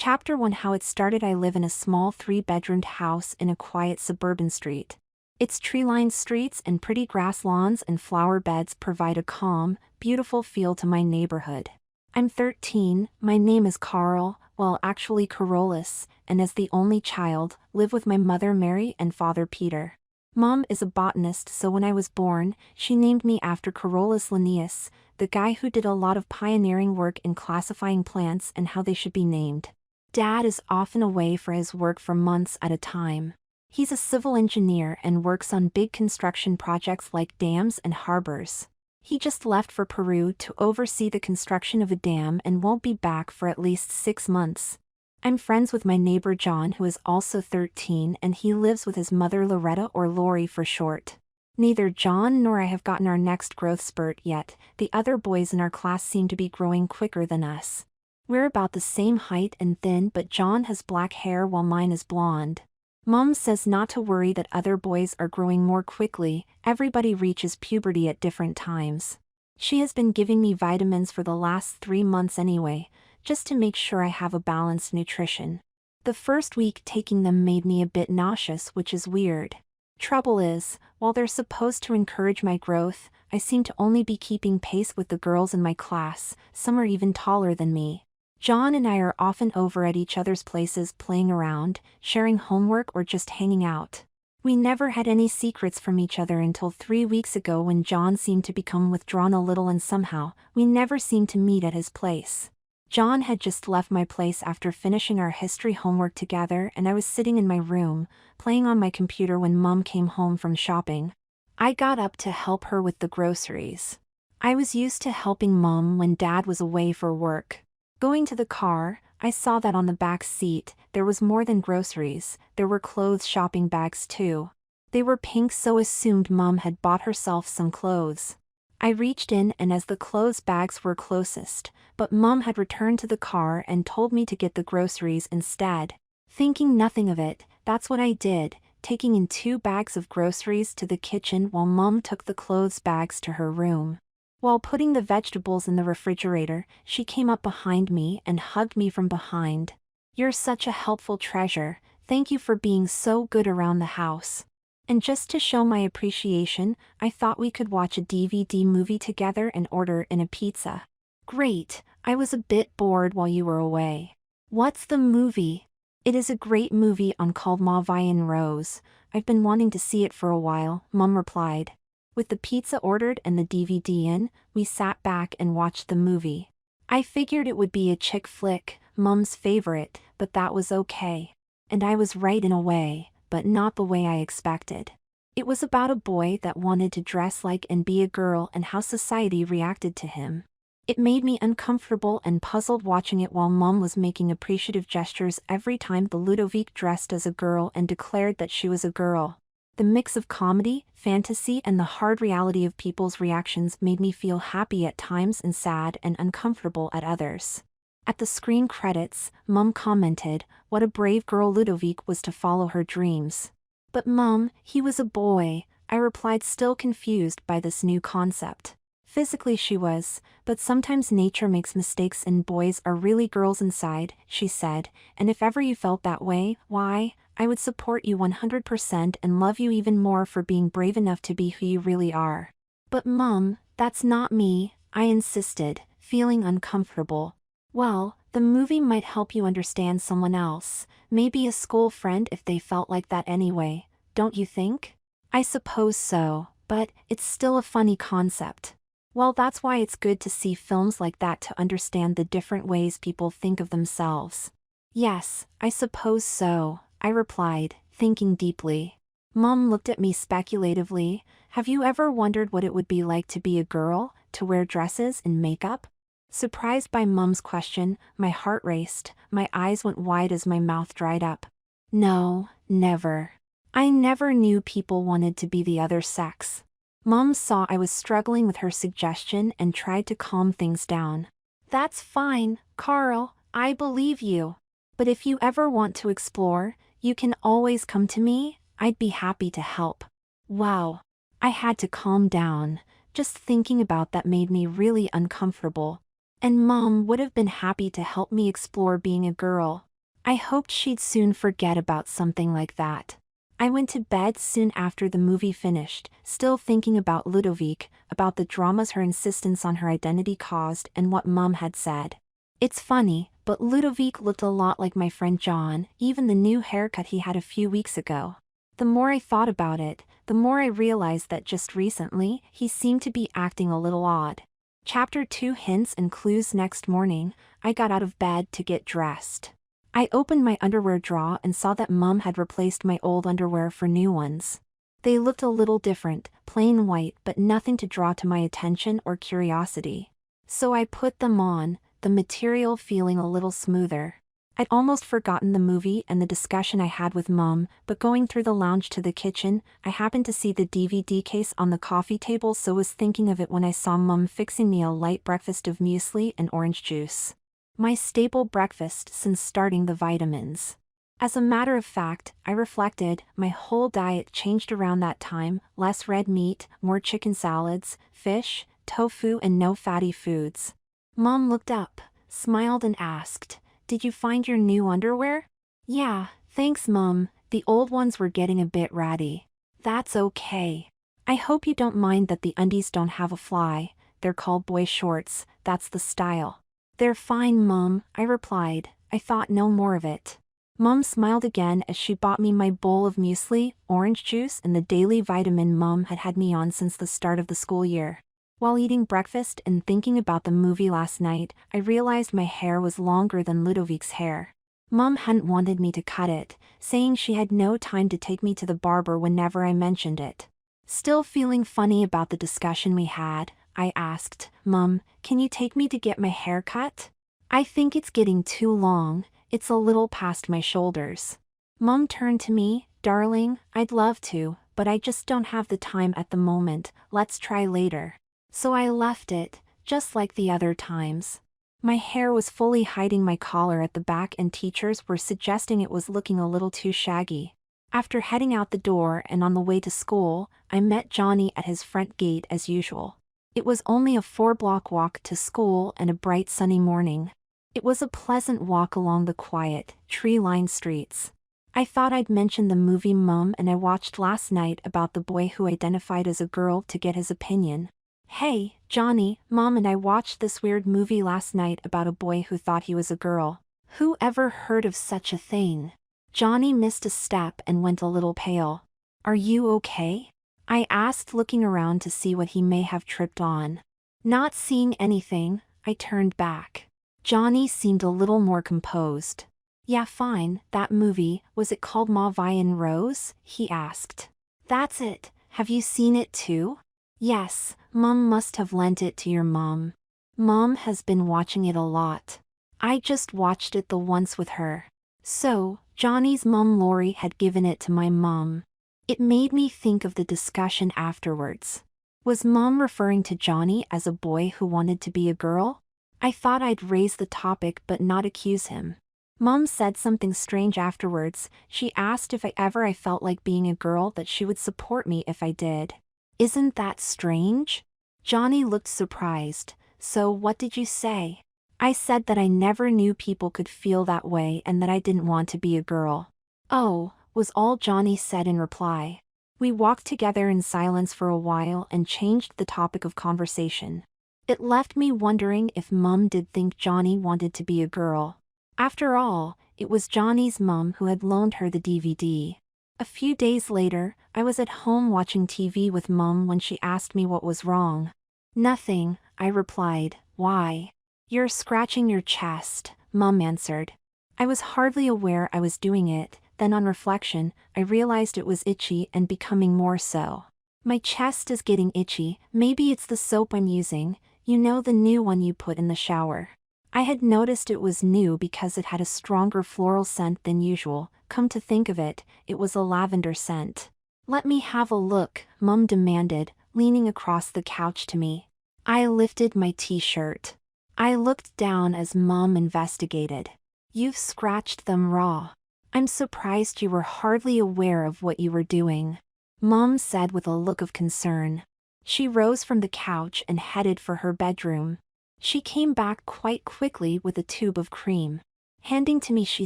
Chapter 1: How it started. I live in a small 3-bedroomed house in a quiet suburban street. Its tree-lined streets and pretty grass lawns and flower beds provide a calm, beautiful feel to my neighborhood. I'm 13, my name is Carl, well actually Carolus, and as the only child, live with my mother Mary and father Peter. Mom is a botanist, so when I was born, she named me after Carolus Linnaeus, the guy who did a lot of pioneering work in classifying plants and how they should be named. Dad is often away for his work for months at a time. He's a civil engineer and works on big construction projects like dams and harbors. He just left for Peru to oversee the construction of a dam and won't be back for at least 6 months. I'm friends with my neighbor John, who is also 13, and he lives with his mother Loretta, or Lori for short. Neither John nor I have gotten our next growth spurt yet. The other boys in our class seem to be growing quicker than us. We're about the same height and thin, but John has black hair while mine is blonde. Mom says not to worry that other boys are growing more quickly. Everybody reaches puberty at different times. She has been giving me vitamins for the last 3 months anyway, just to make sure I have a balanced nutrition. The first week taking them made me a bit nauseous, which is weird. Trouble is, while they're supposed to encourage my growth, I seem to only be keeping pace with the girls in my class. Some are even taller than me. John and I are often over at each other's places playing around, sharing homework, or just hanging out. We never had any secrets from each other until 3 weeks ago, when John seemed to become withdrawn a little, and somehow, we never seemed to meet at his place. John had just left my place after finishing our history homework together, and I was sitting in my room, playing on my computer when Mom came home from shopping. I got up to help her with the groceries. I was used to helping Mom when Dad was away for work. Going to the car, I saw that on the back seat, there was more than groceries. There were clothes shopping bags too. They were pink, so assumed Mom had bought herself some clothes. I reached in, and as the clothes bags were closest, but Mom had returned to the car and told me to get the groceries instead. Thinking nothing of it, that's what I did, taking in 2 bags of groceries to the kitchen while Mom took the clothes bags to her room. While putting the vegetables in the refrigerator, she came up behind me and hugged me from behind. "You're such a helpful treasure, thank you for being so good around the house." And just to show my appreciation, I thought we could watch a DVD movie together and order in a pizza. "Great, I was a bit bored while you were away." "What's the movie?" "It is a great movie called Mauvais Rose. I've been wanting to see it for a while," Mom replied. With the pizza ordered and the DVD in, we sat back and watched the movie. I figured it would be a chick flick, Mom's favorite, but that was okay. And I was right in a way, but not the way I expected. It was about a boy that wanted to dress like and be a girl, and how society reacted to him. It made me uncomfortable and puzzled watching it, while Mom was making appreciative gestures every time the Ludovic dressed as a girl and declared that she was a girl. The mix of comedy, fantasy, and the hard reality of people's reactions made me feel happy at times and sad and uncomfortable at others. At the screen credits, Mom commented, "What a brave girl Ludovic was to follow her dreams." "But Mom, he was a boy," I replied, still confused by this new concept. "Physically she was, but sometimes nature makes mistakes and boys are really girls inside," she said, "and if ever you felt that way, why, I would support you 100% and love you even more for being brave enough to be who you really are." "But Mom, that's not me," I insisted, feeling uncomfortable. "Well, the movie might help you understand someone else, maybe a school friend if they felt like that anyway, don't you think?" "I suppose so, but it's still a funny concept." "Well, that's why it's good to see films like that to understand the different ways people think of themselves." "Yes, I suppose so," I replied, thinking deeply. Mom looked at me speculatively. "Have you ever wondered what it would be like to be a girl, to wear dresses and makeup?" Surprised by Mom's question, my heart raced, my eyes went wide as my mouth dried up. "No, never. I never knew people wanted to be the other sex." Mom saw I was struggling with her suggestion and tried to calm things down. "That's fine, Carl, I believe you. But if you ever want to explore, you can always come to me, I'd be happy to help." Wow. I had to calm down. Just thinking about that made me really uncomfortable. And Mom would have been happy to help me explore being a girl. I hoped she'd soon forget about something like that. I went to bed soon after the movie finished, still thinking about Ludovic, about the dramas her insistence on her identity caused and what Mum had said. It's funny, but Ludovic looked a lot like my friend Joan, even the new haircut he had a few weeks ago. The more I thought about it, the more I realized that just recently, he seemed to be acting a little odd. Chapter 2 Hints and Clues. Next morning, I got out of bed to get dressed. I opened my underwear drawer and saw that Mum had replaced my old underwear for new ones. They looked a little different, plain white, but nothing to draw to my attention or curiosity. So I put them on, the material feeling a little smoother. I'd almost forgotten the movie and the discussion I had with Mum, but going through the lounge to the kitchen, I happened to see the DVD case on the coffee table, so was thinking of it when I saw Mum fixing me a light breakfast of muesli and orange juice. My staple breakfast since starting the vitamins. As a matter of fact, I reflected, my whole diet changed around that time, less red meat, more chicken salads, fish, tofu and no fatty foods. Mom looked up, smiled and asked, "Did you find your new underwear?" "Yeah, thanks Mom, the old ones were getting a bit ratty." "That's okay. I hope you don't mind that the undies don't have a fly, they're called boy shorts, that's the style." "They're fine Mom," I replied, I thought no more of it. Mum smiled again as she bought me my bowl of muesli, orange juice and the daily vitamin Mum had had me on since the start of the school year. While eating breakfast and thinking about the movie last night, I realized my hair was longer than Ludovic's hair. Mum hadn't wanted me to cut it, saying she had no time to take me to the barber whenever I mentioned it. Still feeling funny about the discussion we had, I asked, "Mum, can you take me to get my hair cut? I think it's getting too long, it's a little past my shoulders." Mum turned to me, "Darling, I'd love to, but I just don't have the time at the moment, let's try later." So I left it, just like the other times. My hair was fully hiding my collar at the back and teachers were suggesting it was looking a little too shaggy. After heading out the door and on the way to school, I met Johnny at his front gate as usual. It was only a 4-block walk to school and a bright sunny morning. It was a pleasant walk along the quiet, tree-lined streets. I thought I'd mention the movie Mum and I watched last night about the boy who identified as a girl to get his opinion. "Hey, Johnny, Mom and I watched this weird movie last night about a boy who thought he was a girl. Who ever heard of such a thing?" Johnny missed a step and went a little pale. "Are you okay?" I asked, looking around to see what he may have tripped on. Not seeing anything, I turned back. Johnny seemed a little more composed. "Yeah, fine, that movie, was it called Ma Vi en Rose?" he asked. "That's it, have you seen it too?" "Yes, Mum must have lent it to your mom. Mom has been watching it a lot. I just watched it the once with her." So, Johnny's mom Lori had given it to my mom. It made me think of the discussion afterwards. Was Mom referring to Johnny as a boy who wanted to be a girl? I thought I'd raise the topic but not accuse him. Mom said something strange afterwards. She asked if I felt like being a girl, that she would support me if I did. Isn't that strange? Johnny looked surprised. "So what did you say?" I said that I never knew people could feel that way and that I didn't want to be a girl. "Oh," was all Johnny said in reply. We walked together in silence for a while and changed the topic of conversation. It left me wondering if Mum did think Johnny wanted to be a girl. After all, it was Johnny's mum who had loaned her the DVD. A few days later, I was at home watching TV with Mum when she asked me what was wrong. "Nothing," I replied. "Why?" "You're scratching your chest," Mum answered. I was hardly aware I was doing it, then on reflection, I realized it was itchy and becoming more so. "My chest is getting itchy, maybe it's the soap I'm using, you know, the new one you put in the shower." I had noticed it was new because it had a stronger floral scent than usual. Come to think of it, it was a lavender scent. "Let me have a look," Mum demanded, leaning across the couch to me. I lifted my t-shirt. I looked down as Mum investigated. "You've scratched them raw. I'm surprised you were hardly aware of what you were doing," Mum said with a look of concern. She rose from the couch and headed for her bedroom. She came back quite quickly with a tube of cream. Handing to me, she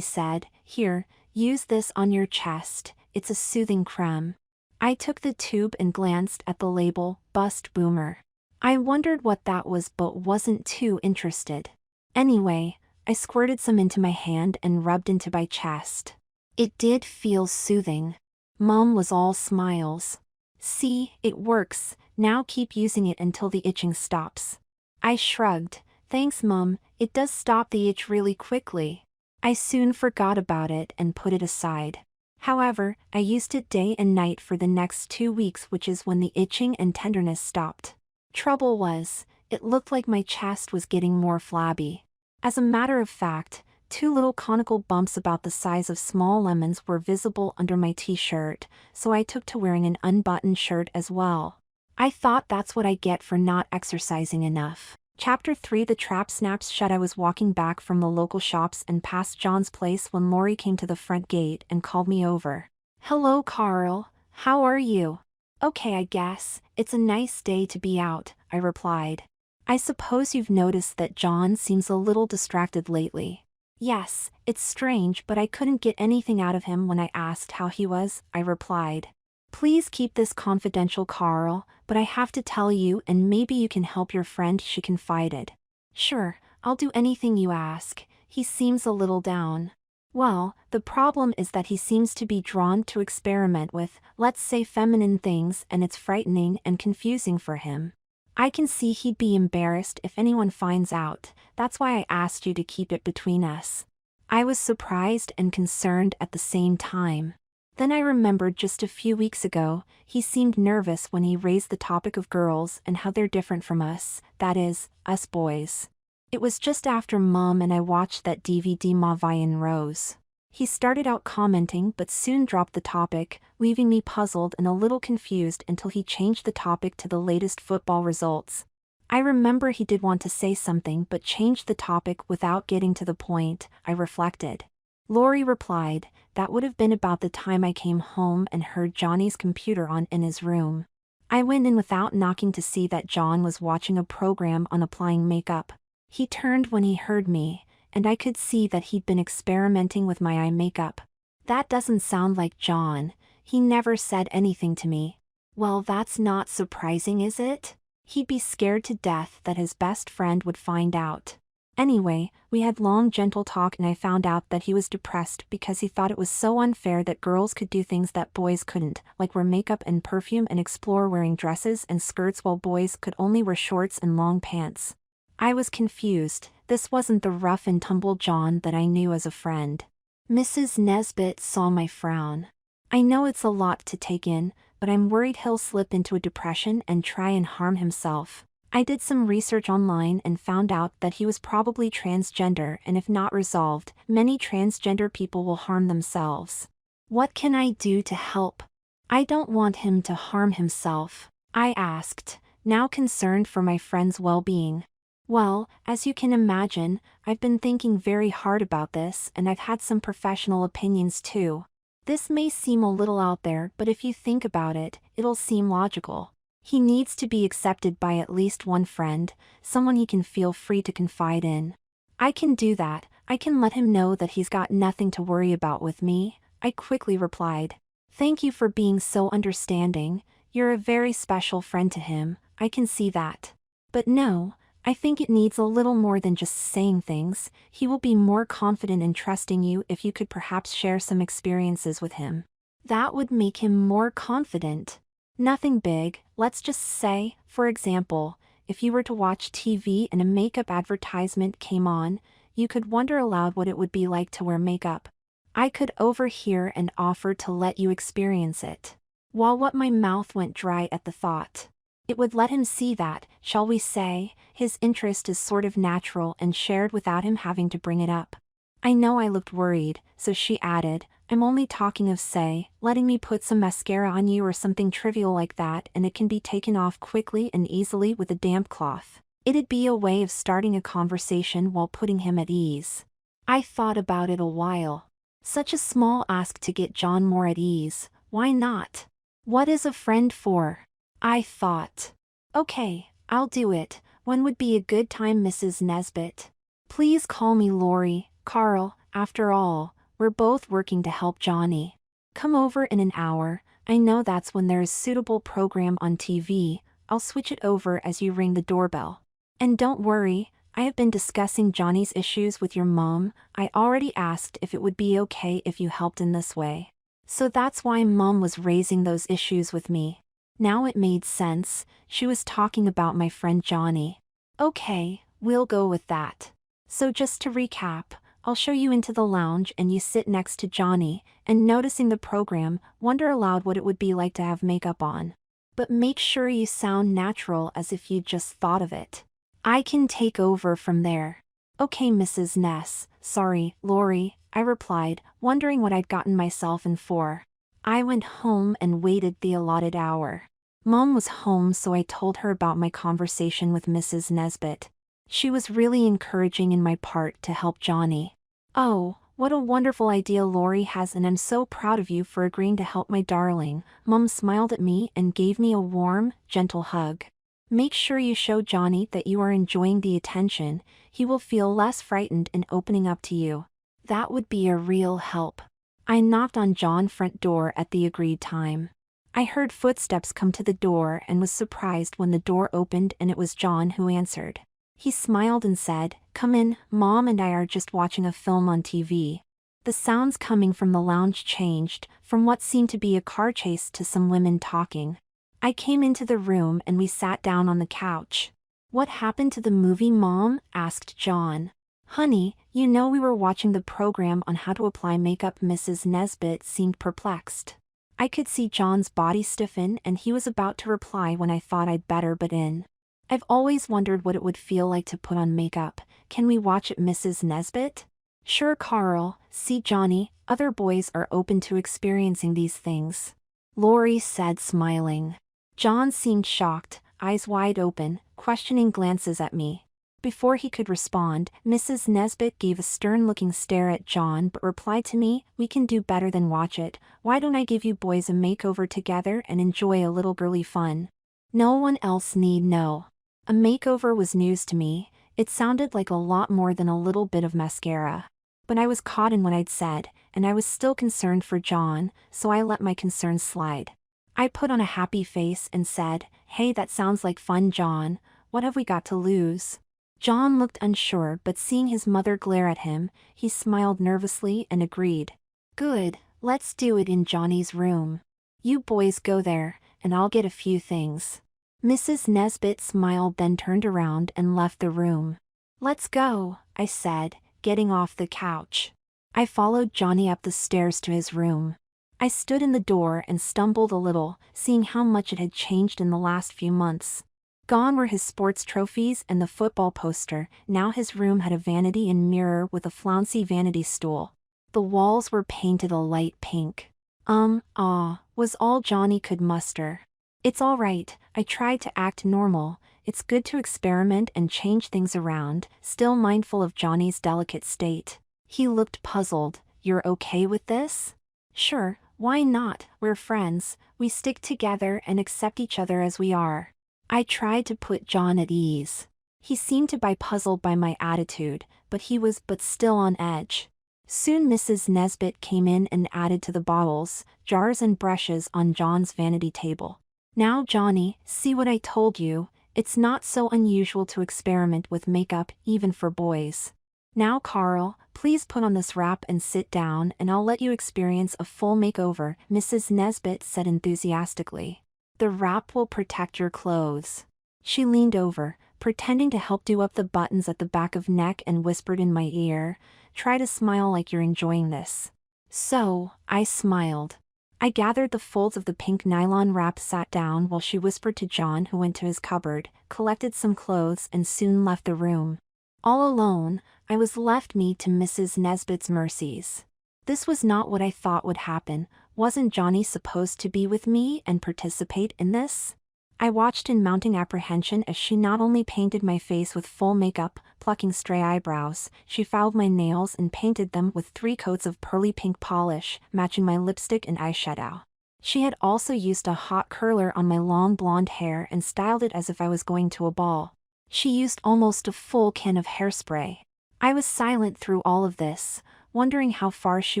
said, "Here, use this on your chest, it's a soothing creme." I took the tube and glanced at the label, Bust Boomer. I wondered what that was but wasn't too interested. Anyway, I squirted some into my hand and rubbed into my chest. It did feel soothing. Mom was all smiles. "See, it works, now keep using it until the itching stops." I shrugged. "Thanks, Mom, it does stop the itch really quickly." I soon forgot about it and put it aside. However, I used it day and night for the next 2 weeks, which is when the itching and tenderness stopped. Trouble was, it looked like my chest was getting more flabby. As a matter of fact, 2 little conical bumps about the size of small lemons were visible under my t-shirt, so I took to wearing an unbuttoned shirt as well. I thought that's what I get for not exercising enough. Chapter 3. The trap snaps shut. I was walking back from the local shops and past John's place when Lori came to the front gate and called me over. "Hello, Carl. How are you?" "Okay, I guess. It's a nice day to be out," I replied. "I suppose you've noticed that John seems a little distracted lately." "Yes, it's strange, but I couldn't get anything out of him when I asked how he was," I replied. "Please keep this confidential, Carl, but I have to tell you, and maybe you can help your friend," she confided. "Sure, I'll do anything you ask. He seems a little down." "Well, the problem is that he seems to be drawn to experiment with, let's say, feminine things, and it's frightening and confusing for him. I can see he'd be embarrassed if anyone finds out. That's why I asked you to keep it between us." I was surprised and concerned at the same time. Then I remembered just a few weeks ago, he seemed nervous when he raised the topic of girls and how they're different from us, that is, us boys. It was just after Mom and I watched that DVD Mavian Rose. He started out commenting but soon dropped the topic, leaving me puzzled and a little confused until he changed the topic to the latest football results. I remember he did want to say something but changed the topic without getting to the point, I reflected. Lori replied, "That would have been about the time I came home and heard Johnny's computer on in his room. I went in without knocking to see that John was watching a program on applying makeup. He turned when he heard me, and I could see that he'd been experimenting with my eye makeup. That doesn't sound like John. He never said anything to me." "Well, that's not surprising, is it? He'd be scared to death that his best friend would find out." Anyway, we had long gentle talk and I found out that he was depressed because he thought it was so unfair that girls could do things that boys couldn't, like wear makeup and perfume and explore wearing dresses and skirts while boys could only wear shorts and long pants. I was confused. This wasn't the rough and tumble John that I knew as a friend. Mrs. Nesbit saw my frown. "I know it's a lot to take in, but I'm worried he'll slip into a depression and try and harm himself." I did some research online and found out that he was probably transgender, and if not resolved, many transgender people will harm themselves. "What can I do to help?" "I don't want him to harm himself," I asked, now concerned for my friend's well-being. "Well, as you can imagine, I've been thinking very hard about this and I've had some professional opinions too. This may seem a little out there, but if you think about it, it'll seem logical. He needs to be accepted by at least one friend, someone he can feel free to confide in. I can do that. I can let him know that he's got nothing to worry about with me," I quickly replied. "Thank you for being so understanding. You're a very special friend to him, I can see that. But no, I think it needs a little more than just saying things. He will be more confident in trusting you if you could perhaps share some experiences with him." "That would make him more confident." "Nothing big. Let's just say, for example, if you were to watch TV and a makeup advertisement came on, you could wonder aloud what it would be like to wear makeup. I could overhear and offer to let you experience it." While my mouth went dry at the thought. It would let him see that, shall we say, his interest is sort of natural and shared without him having to bring it up. I know I looked worried, so she added, "I'm only talking of, say, letting me put some mascara on you or something trivial like that, and it can be taken off quickly and easily with a damp cloth. It'd be a way of starting a conversation while putting him at ease." I thought about it a while. Such a small ask to get John more at ease, why not? What is a friend for? I thought. "Okay, I'll do it. When would be a good time, Mrs. Nesbit?" "Please call me Lori, Carl. After all, we're both working to help Johnny. Come over in an hour. I know that's when there is suitable program on TV. I'll switch it over as you ring the doorbell. And don't worry, I have been discussing Johnny's issues with your mom. I already asked if it would be okay if you helped in this way. So that's why Mom was raising those issues with me. Now it made sense. She was talking about my friend Johnny. Okay, we'll go with that. So just to recap, I'll show you into the lounge and you sit next to Johnny, and noticing the program, wonder aloud what it would be like to have makeup on. But make sure you sound natural as if you just thought of it. I can take over from there. Okay, Mrs. Ness. Sorry, Lori, I replied, wondering what I'd gotten myself in for. I went home and waited the allotted hour. Mom was home, so I told her about my conversation with Mrs. Nesbit. She was really encouraging in my part to help Johnny. Oh, what a wonderful idea Lori has, and I'm so proud of you for agreeing to help my darling. Mom smiled at me and gave me a warm, gentle hug. Make sure you show Johnny that you are enjoying the attention. He will feel less frightened in opening up to you. That would be a real help. I knocked on John's front door at the agreed time. I heard footsteps come to the door and was surprised when the door opened and it was John who answered. He smiled and said, "Come in, Mom and I are just watching a film on TV." The sounds coming from the lounge changed, from what seemed to be a car chase to some women talking. I came into the room and we sat down on the couch. "What happened to the movie, Mom?" asked John. "Honey, you know we were watching the program on how to apply makeup." Mrs. Nesbit seemed perplexed. I could see John's body stiffen and he was about to reply when I thought I'd better butt in. "I've always wondered what it would feel like to put on makeup. Can we watch it, Mrs. Nesbit?" "Sure, Carl. See, Johnny, other boys are open to experiencing these things," Lori said, smiling. John seemed shocked, eyes wide open, questioning glances at me. Before he could respond, Mrs. Nesbit gave a stern-looking stare at John but replied to me, "We can do better than watch it. Why don't I give you boys a makeover together and enjoy a little girly fun? No one else need know." A makeover was news to me. It sounded like a lot more than a little bit of mascara. But I was caught in what I'd said, and I was still concerned for John, so I let my concerns slide. I put on a happy face and said, "Hey, that sounds like fun, John. What have we got to lose?" John looked unsure, but seeing his mother glare at him, he smiled nervously and agreed. "Good, let's do it in Johnny's room. You boys go there, and I'll get a few things." Mrs. Nesbit smiled, then turned around and left the room. "Let's go," I said, getting off the couch. I followed Johnny up the stairs to his room. I stood in the door and stumbled a little, seeing how much it had changed in the last few months. Gone were his sports trophies and the football poster. Now his room had a vanity and mirror with a flouncy vanity stool. The walls were painted a light pink. Was all Johnny could muster. "It's all right," I tried to act normal. It's good to experiment and change things around, still mindful of Johnny's delicate state. He looked puzzled. "You're okay with this?" "Sure, why not? We're friends. We stick together and accept each other as we are." I tried to put John at ease. He seemed to be puzzled by my attitude, but he was still on edge. Soon Mrs. Nesbit came in and added to the bottles, jars and brushes on John's vanity table. "Now Johnny, see what I told you. It's not so unusual to experiment with makeup, even for boys. Now Carl, please put on this wrap and sit down and I'll let you experience a full makeover," Mrs. Nesbit said enthusiastically. "The wrap will protect your clothes." She leaned over, pretending to help do up the buttons at the back of neck and whispered in my ear, "Try to smile like you're enjoying this." So, I smiled. I gathered the folds of the pink nylon wrap, sat down while she whispered to John, who went to his cupboard, collected some clothes and soon left the room. All alone, I was left me to Mrs. Nesbit's mercies. This was not what I thought would happen. Wasn't Johnny supposed to be with me and participate in this? I watched in mounting apprehension as she not only painted my face with full makeup, plucking stray eyebrows, she filed my nails and painted them with 3 coats of pearly pink polish, matching my lipstick and eyeshadow. She had also used a hot curler on my long blonde hair and styled it as if I was going to a ball. She used almost a full can of hairspray. I was silent through all of this, wondering how far she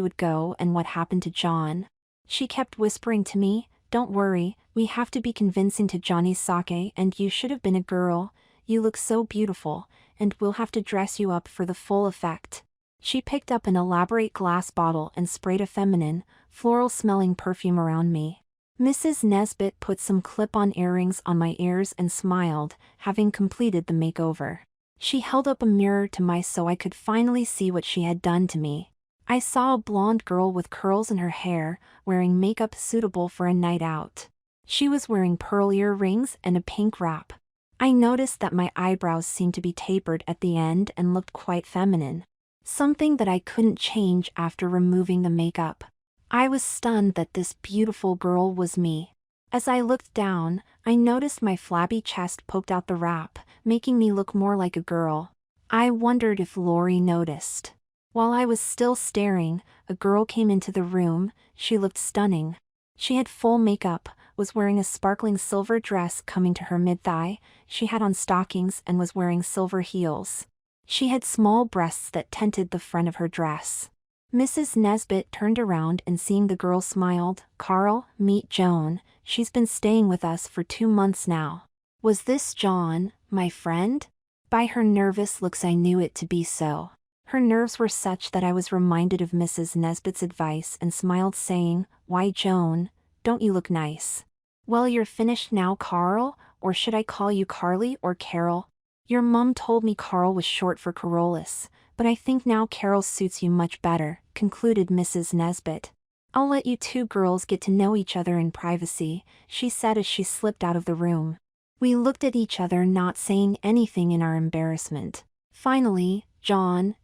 would go and what happened to John. She kept whispering to me, "Don't worry, we have to be convincing to Johnny's sake, and you should have been a girl. You look so beautiful, and we'll have to dress you up for the full effect." She picked up an elaborate glass bottle and sprayed a feminine, floral-smelling perfume around me. Mrs. Nesbit put some clip-on earrings on my ears and smiled, having completed the makeover. She held up a mirror to me so I could finally see what she had done to me. I saw a blonde girl with curls in her hair, wearing makeup suitable for a night out. She was wearing pearl earrings and a pink wrap. I noticed that my eyebrows seemed to be tapered at the end and looked quite feminine. Something that I couldn't change after removing the makeup. I was stunned that this beautiful girl was me. As I looked down, I noticed my flabby chest poked out the wrap, making me look more like a girl. I wondered if Lori noticed. While I was still staring, a girl came into the room. She looked stunning. She had full makeup, was wearing a sparkling silver dress coming to her mid-thigh. She had on stockings and was wearing silver heels. She had small breasts that tinted the front of her dress. Mrs. Nesbit turned around and seeing the girl smiled. "Carl, meet Joan. She's been staying with us for 2 months now." Was this Joan, my friend? By her nervous looks I knew it to be so. Her nerves were such that I was reminded of Mrs. Nesbit's advice and smiled, saying, "Why, Joan, don't you look nice?" "Well, you're finished now, Carl, or should I call you Carly or Carol? Your mum told me Carl was short for Carolus, but I think now Carol suits you much better," concluded Mrs. Nesbit. "I'll let you two girls get to know each other in privacy," she said as she slipped out of the room. We looked at each other, not saying anything in our embarrassment. Finally, Joan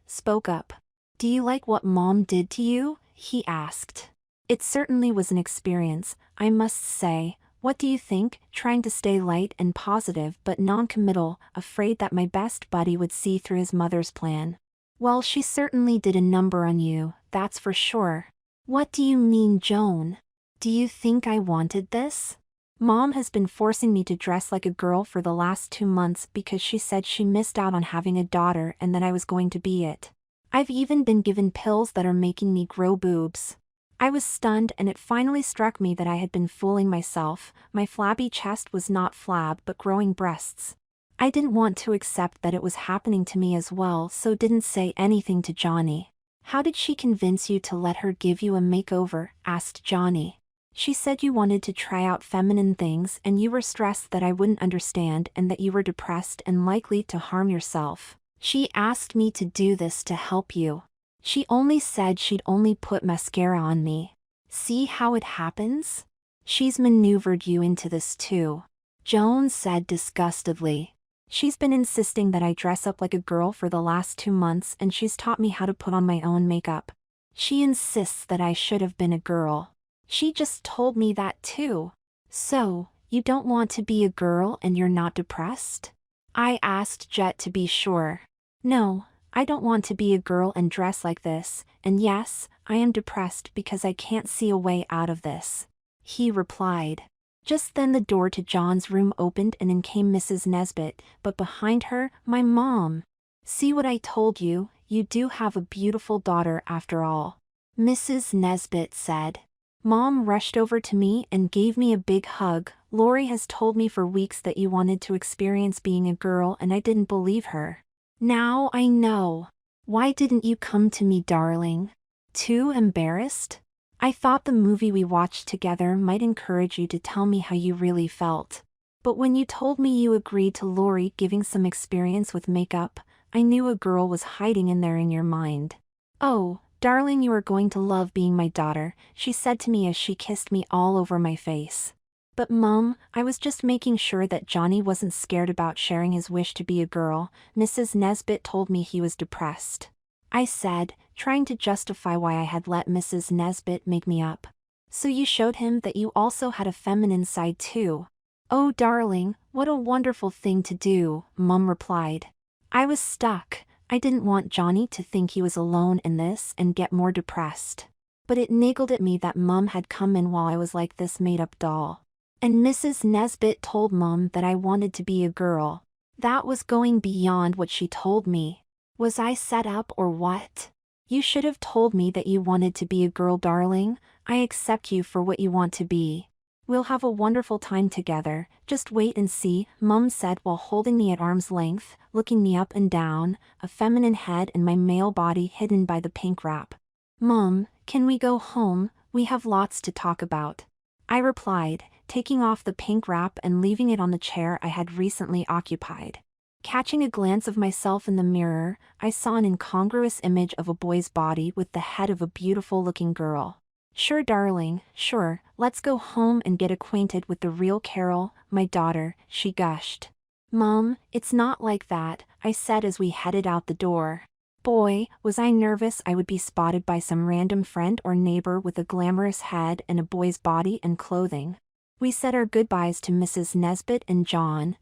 spoke up. "Do you like what Mom did to you?" he asked. It certainly was an experience, I must say. "What do you think?" Trying to stay light and positive but non-committal, afraid that my best buddy would see through his mother's plan. "Well, she certainly did a number on you, that's for sure." "What do you mean, Joan? Do you think I wanted this? Mom has been forcing me to dress like a girl for the last 2 months because she said she missed out on having a daughter and that I was going to be it. I've even been given pills that are making me grow boobs." I was stunned, and it finally struck me that I had been fooling myself. My flabby chest was not flab but growing breasts. I didn't want to accept that it was happening to me as well, so didn't say anything to Johnny. "How did she convince you to let her give you a makeover?" asked Johnny. "She said you wanted to try out feminine things and you were stressed that I wouldn't understand and that you were depressed and likely to harm yourself. She asked me to do this to help you. She only said she'd only put mascara on me. See how it happens? She's maneuvered you into this too," Joan said disgustedly. "She's been insisting that I dress up like a girl for the last 2 months and she's taught me how to put on my own makeup. She insists that I should have been a girl. She just told me that too." "So, you don't want to be a girl and you're not depressed?" I asked Jet to be sure. "No, I don't want to be a girl and dress like this, and yes, I am depressed because I can't see a way out of this," he replied. Just then the door to John's room opened and in came Mrs. Nesbit, but behind her, my mom. "See what I told you, you do have a beautiful daughter after all," Mrs. Nesbit said. Mom rushed over to me and gave me a big hug. "Lori has told me for weeks that you wanted to experience being a girl and I didn't believe her. Now I know. Why didn't you come to me, darling? Too embarrassed? I thought the movie we watched together might encourage you to tell me how you really felt. But when you told me you agreed to Lori giving some experience with makeup, I knew a girl was hiding in there in your mind." "Oh, darling, you are going to love being my daughter," she said to me as she kissed me all over my face. "But Mum, I was just making sure that Johnny wasn't scared about sharing his wish to be a girl. Mrs. Nesbit told me he was depressed," I said, trying to justify why I had let Mrs. Nesbit make me up. "So you showed him that you also had a feminine side too." "Oh darling, what a wonderful thing to do," Mum replied. I was stuck. I didn't want Johnny to think he was alone in this and get more depressed. But it niggled at me that Mum had come in while I was like this made-up doll. And Mrs. Nesbit told Mum that I wanted to be a girl. That was going beyond what she told me. Was I set up or what? You should have told me that you wanted to be a girl, darling. I accept you for what you want to be. We'll have a wonderful time together, just wait and see, Mum said while holding me at arm's length, looking me up and down, a feminine head and my male body hidden by the pink wrap. Mum, can we go home? We have lots to talk about. I replied, taking off the pink wrap and leaving it on the chair I had recently occupied. Catching a glance of myself in the mirror, I saw an incongruous image of a boy's body with the head of a beautiful-looking girl. Sure, darling, sure, let's go home and get acquainted with the real Carol, my daughter, she gushed. Mum, it's not like that, I said as we headed out the door. Boy, was I nervous I would be spotted by some random friend or neighbor with a glamorous head and a boy's body and clothing. We said our goodbyes to Mrs. Nesbit and John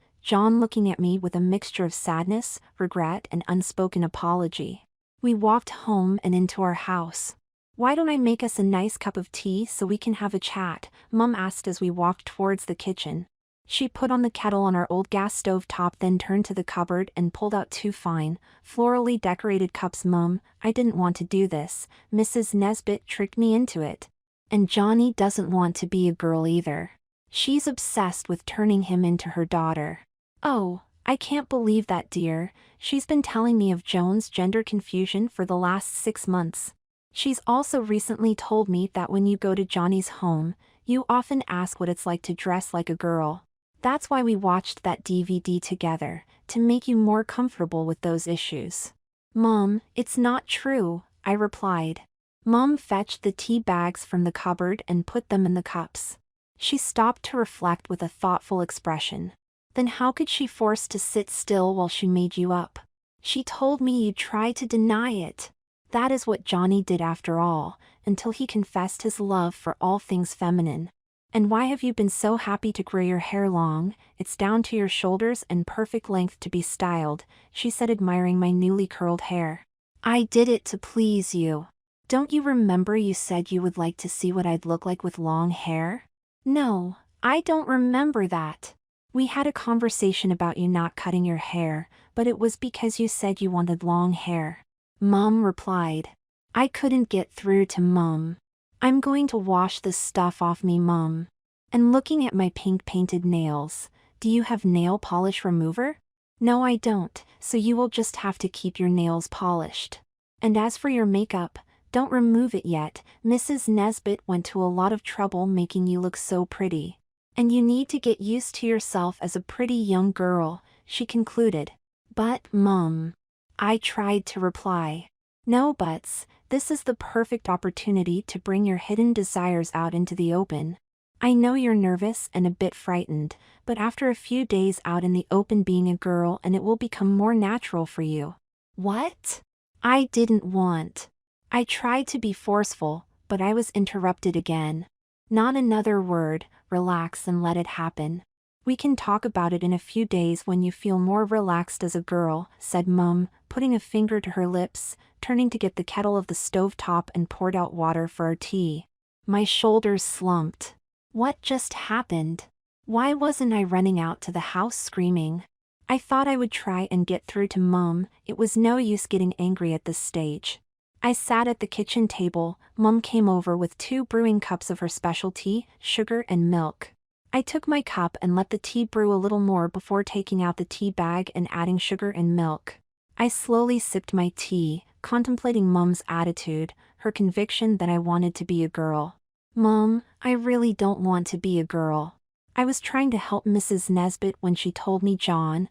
looking at me with a mixture of sadness, regret and unspoken apology. We walked home and into our house. Why don't I make us a nice cup of tea so we can have a chat? Mum asked as we walked towards the kitchen. She put on the kettle on our old gas stove top, then turned to the cupboard and pulled out 2 fine, florally decorated cups. Mum, I didn't want to do this. Mrs. Nesbit tricked me into it. And Johnny doesn't want to be a girl either. She's obsessed with turning him into her daughter. Oh, I can't believe that, dear. She's been telling me of Joan's gender confusion for the last 6 months. She's also recently told me that when you go to Johnny's home, you often ask what it's like to dress like a girl. That's why we watched that DVD together, to make you more comfortable with those issues. Mom, it's not true, I replied. Mom fetched the tea bags from the cupboard and put them in the cups. She stopped to reflect with a thoughtful expression. Then how could she force to sit still while she made you up? She told me you'd try to deny it. That is what Johnny did after all, until he confessed his love for all things feminine. And why have you been so happy to grow your hair long? It's down to your shoulders and perfect length to be styled, she said, admiring my newly curled hair. I did it to please you. Don't you remember you said you would like to see what I'd look like with long hair? No, I don't remember that. We had a conversation about you not cutting your hair, but it was because you said you wanted long hair. Mom replied. I couldn't get through to Mom. I'm going to wash this stuff off me, Mom. And looking at my pink painted nails, do you have nail polish remover? No, I don't, so you will just have to keep your nails polished. And as for your makeup, don't remove it yet. Mrs. Nesbit went to a lot of trouble making you look so pretty. And you need to get used to yourself as a pretty young girl, she concluded. But, Mom, I tried to reply. No buts, this is the perfect opportunity to bring your hidden desires out into the open. I know you're nervous and a bit frightened, but after a few days out in the open being a girl and it will become more natural for you. What? I didn't want. I tried to be forceful, but I was interrupted again. Not another word, relax and let it happen. We can talk about it in a few days when you feel more relaxed as a girl, said Mum, putting a finger to her lips, turning to get the kettle of the stove top and poured out water for our tea. My shoulders slumped. What just happened? Why wasn't I running out to the house screaming? I thought I would try and get through to Mum. It was no use getting angry at this stage. I sat at the kitchen table. Mum came over with 2 brewing cups of her specialty, sugar and milk. I took my cup and let the tea brew a little more before taking out the tea bag and adding sugar and milk. I slowly sipped my tea, contemplating Mum's attitude, her conviction that I wanted to be a girl. Mum, I really don't want to be a girl. I was trying to help Mrs. Nesbit when she told me Joan,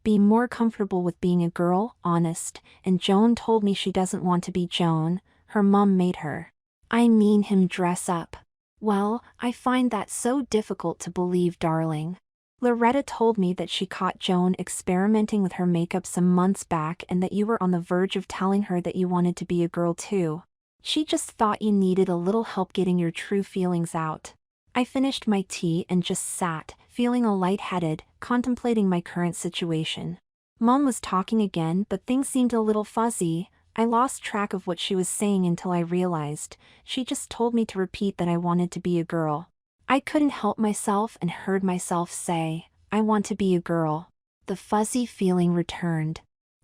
be more comfortable with being a girl, honest, and Joan told me she doesn't want to be Joan, her mum made her. Him dress up. Well, I find that so difficult to believe, darling. Loretta told me that she caught Joan experimenting with her makeup some months back and that you were on the verge of telling her that you wanted to be a girl too. She just thought you needed a little help getting your true feelings out. I finished my tea and just sat, feeling a lightheaded, contemplating my current situation. Mom was talking again, but things seemed a little fuzzy. I lost track of what she was saying until I realized she just told me to repeat that I wanted to be a girl. I couldn't help myself and heard myself say, I want to be a girl. The fuzzy feeling returned.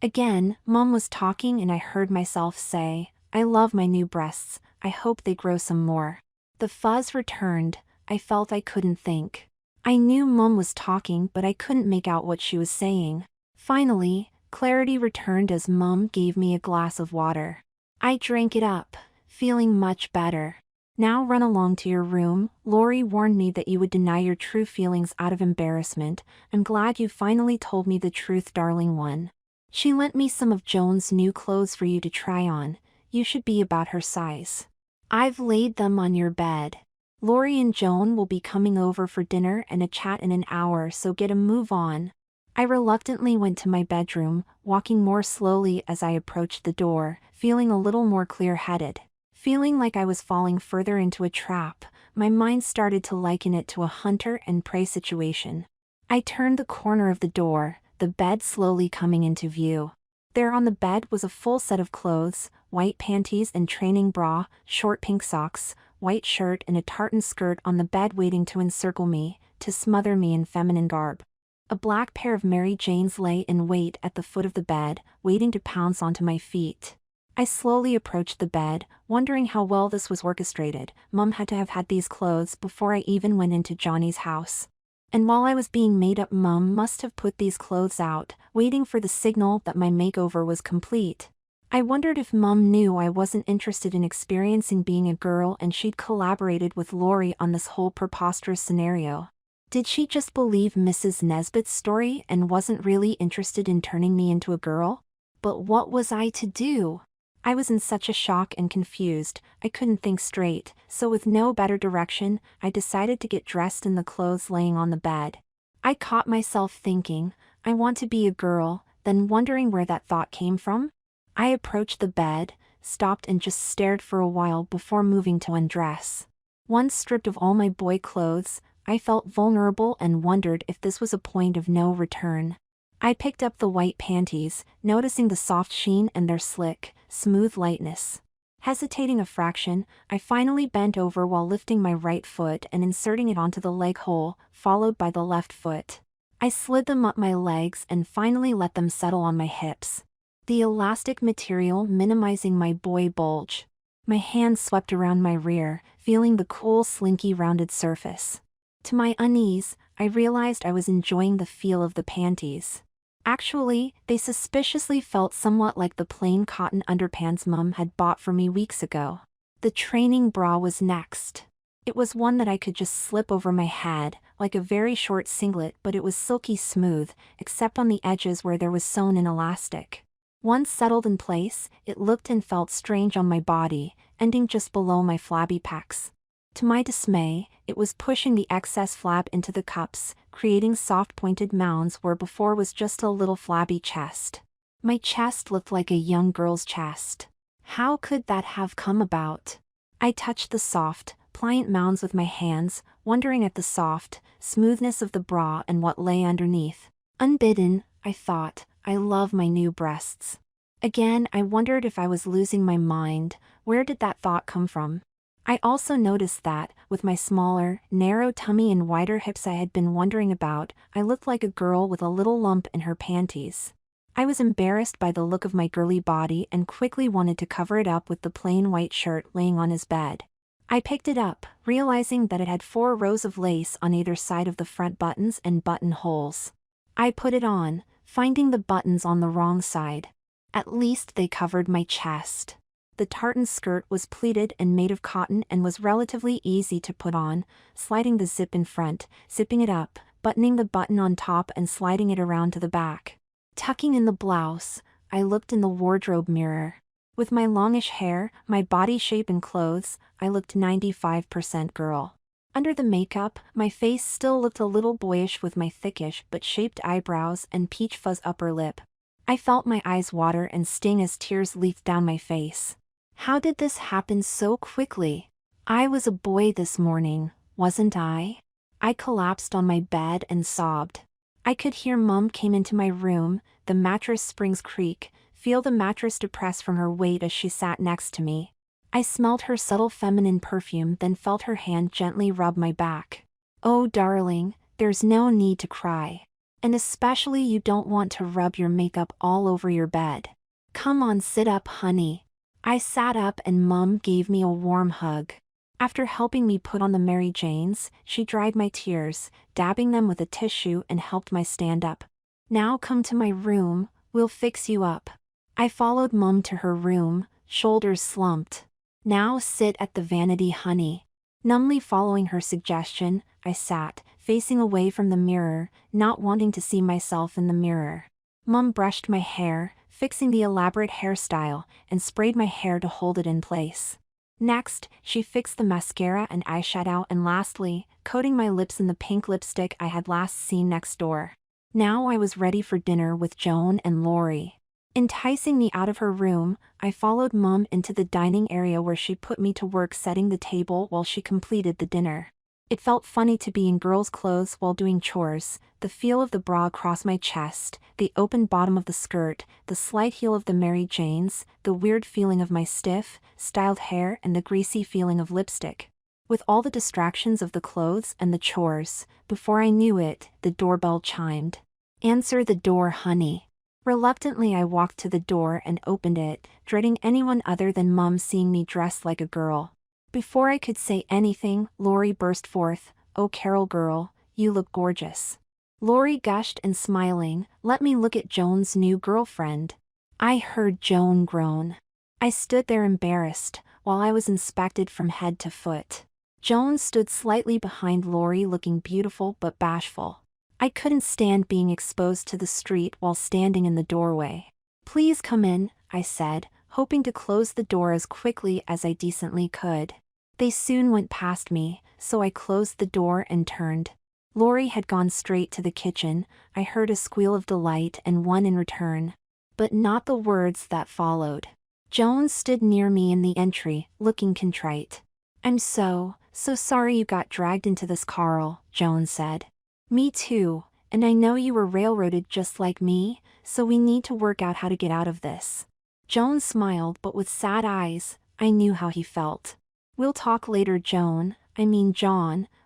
Again, Mom was talking and I heard myself say, "I love my new breasts, I hope they grow some more." The fuzz returned, I felt I couldn't think. I knew Mom was talking but I couldn't make out what she was saying. Finally, clarity returned as Mom gave me a glass of water. I drank it up, feeling much better. "Now run along to your room, Lori warned me that you would deny your true feelings out of embarrassment. I'm glad you finally told me the truth, darling one. She lent me some of Joan's new clothes for you to try on. You should be about her size. I've laid them on your bed. Lori and Joan will be coming over for dinner and a chat in an hour, so get a move on." I reluctantly went to my bedroom, walking more slowly as I approached the door, feeling a little more clear-headed. Feeling like I was falling further into a trap, my mind started to liken it to a hunter and prey situation. I turned the corner of the door, the bed slowly coming into view. There on the bed was a full set of clothes, white panties and training bra, short pink socks, white shirt and a tartan skirt on the bed waiting to encircle me, to smother me in feminine garb. A black pair of Mary Janes lay in wait at the foot of the bed, waiting to pounce onto my feet. I slowly approached the bed, wondering how well this was orchestrated. Mom had to have had these clothes before I even went into Johnny's house. And while I was being made up, Mom must have put these clothes out, waiting for the signal that my makeover was complete. I wondered if Mom knew I wasn't interested in experiencing being a girl and she'd collaborated with Lori on this whole preposterous scenario. Did she just believe Mrs. Nesbitt's story and wasn't really interested in turning me into a girl? But what was I to do? I was in such a shock and confused, I couldn't think straight, so with no better direction, I decided to get dressed in the clothes laying on the bed. I caught myself thinking, I want to be a girl, then wondering where that thought came from. I approached the bed, stopped and just stared for a while before moving to undress. Once stripped of all my boy clothes, I felt vulnerable and wondered if this was a point of no return. I picked up the white panties, noticing the soft sheen and their slick, smooth lightness. Hesitating a fraction, I finally bent over while lifting my right foot and inserting it onto the leg hole, followed by the left foot. I slid them up my legs and finally let them settle on my hips. The elastic material minimizing my boy bulge. My hands swept around my rear, feeling the cool, slinky, rounded surface. To my unease, I realized I was enjoying the feel of the panties. Actually, they suspiciously felt somewhat like the plain cotton underpants Mom had bought for me weeks ago. The training bra was next. It was one that I could just slip over my head, like a very short singlet, but it was silky smooth, except on the edges where there was sewn in elastic. Once settled in place, it looked and felt strange on my body, ending just below my flabby pecs. To my dismay, it was pushing the excess flab into the cups, creating soft pointed mounds where before was just a little flabby chest. My chest looked like a young girl's chest. How could that have come about? I touched the soft, pliant mounds with my hands, wondering at the soft, smoothness of the bra and what lay underneath. Unbidden, I thought, I love my new breasts. Again, I wondered if I was losing my mind. Where did that thought come from? I also noticed that, with my smaller, narrow tummy and wider hips I had been wondering about, I looked like a girl with a little lump in her panties. I was embarrassed by the look of my girly body and quickly wanted to cover it up with the plain white shirt laying on his bed. I picked it up, realizing that it had 4 rows of lace on either side of the front buttons and buttonholes. I put it on, finding the buttons on the wrong side. At least they covered my chest. The tartan skirt was pleated and made of cotton and was relatively easy to put on, sliding the zip in front, zipping it up, buttoning the button on top and sliding it around to the back. Tucking in the blouse, I looked in the wardrobe mirror. With my longish hair, my body shape and clothes, I looked 95% girl. Under the makeup, my face still looked a little boyish with my thickish but shaped eyebrows and peach fuzz upper lip. I felt my eyes water and sting as tears leaked down my face. How did this happen so quickly? I was a boy this morning, wasn't I? I collapsed on my bed and sobbed. I could hear Mom came into my room, the mattress springs creak, feel the mattress depress from her weight as she sat next to me. I smelled her subtle feminine perfume, then felt her hand gently rub my back. Oh darling, there's no need to cry. And especially you don't want to rub your makeup all over your bed. Come on, sit up, honey. I sat up and Mom gave me a warm hug. After helping me put on the Mary Janes, she dried my tears, dabbing them with a tissue and helped me stand up. Now come to my room, we'll fix you up. I followed Mom to her room, shoulders slumped. Now sit at the vanity, honey. Numbly following her suggestion, I sat, facing away from the mirror, not wanting to see myself in the mirror. Mom brushed my hair, fixing the elaborate hairstyle, and sprayed my hair to hold it in place. Next, she fixed the mascara and eyeshadow and lastly, coating my lips in the pink lipstick I had last seen next door. Now I was ready for dinner with Joan and Lori. Enticing me out of her room, I followed Mom into the dining area where she put me to work setting the table while she completed the dinner. It felt funny to be in girls' clothes while doing chores, the feel of the bra across my chest, the open bottom of the skirt, the slight heel of the Mary Janes, the weird feeling of my stiff, styled hair and the greasy feeling of lipstick. With all the distractions of the clothes and the chores, before I knew it, the doorbell chimed. Answer the door, honey. Reluctantly I walked to the door and opened it, dreading anyone other than Mom seeing me dressed like a girl. Before I could say anything, Lori burst forth, "Oh Carol girl, you look gorgeous." Lori gushed and smiling, let me look at Joan's new girlfriend. I heard Joan groan. I stood there embarrassed, while I was inspected from head to foot. Joan stood slightly behind Lori looking beautiful but bashful. I couldn't stand being exposed to the street while standing in the doorway. "Please come in," I said, hoping to close the door as quickly as I decently could. They soon went past me, so I closed the door and turned. Lori had gone straight to the kitchen. I heard a squeal of delight and one in return. But not the words that followed. Joan stood near me in the entry, looking contrite. "I'm so sorry you got dragged into this, Carl," Joan said. "Me too, and I know you were railroaded just like me, so we need to work out how to get out of this." Joan smiled but with sad eyes. I knew how he felt. "We'll talk later, John.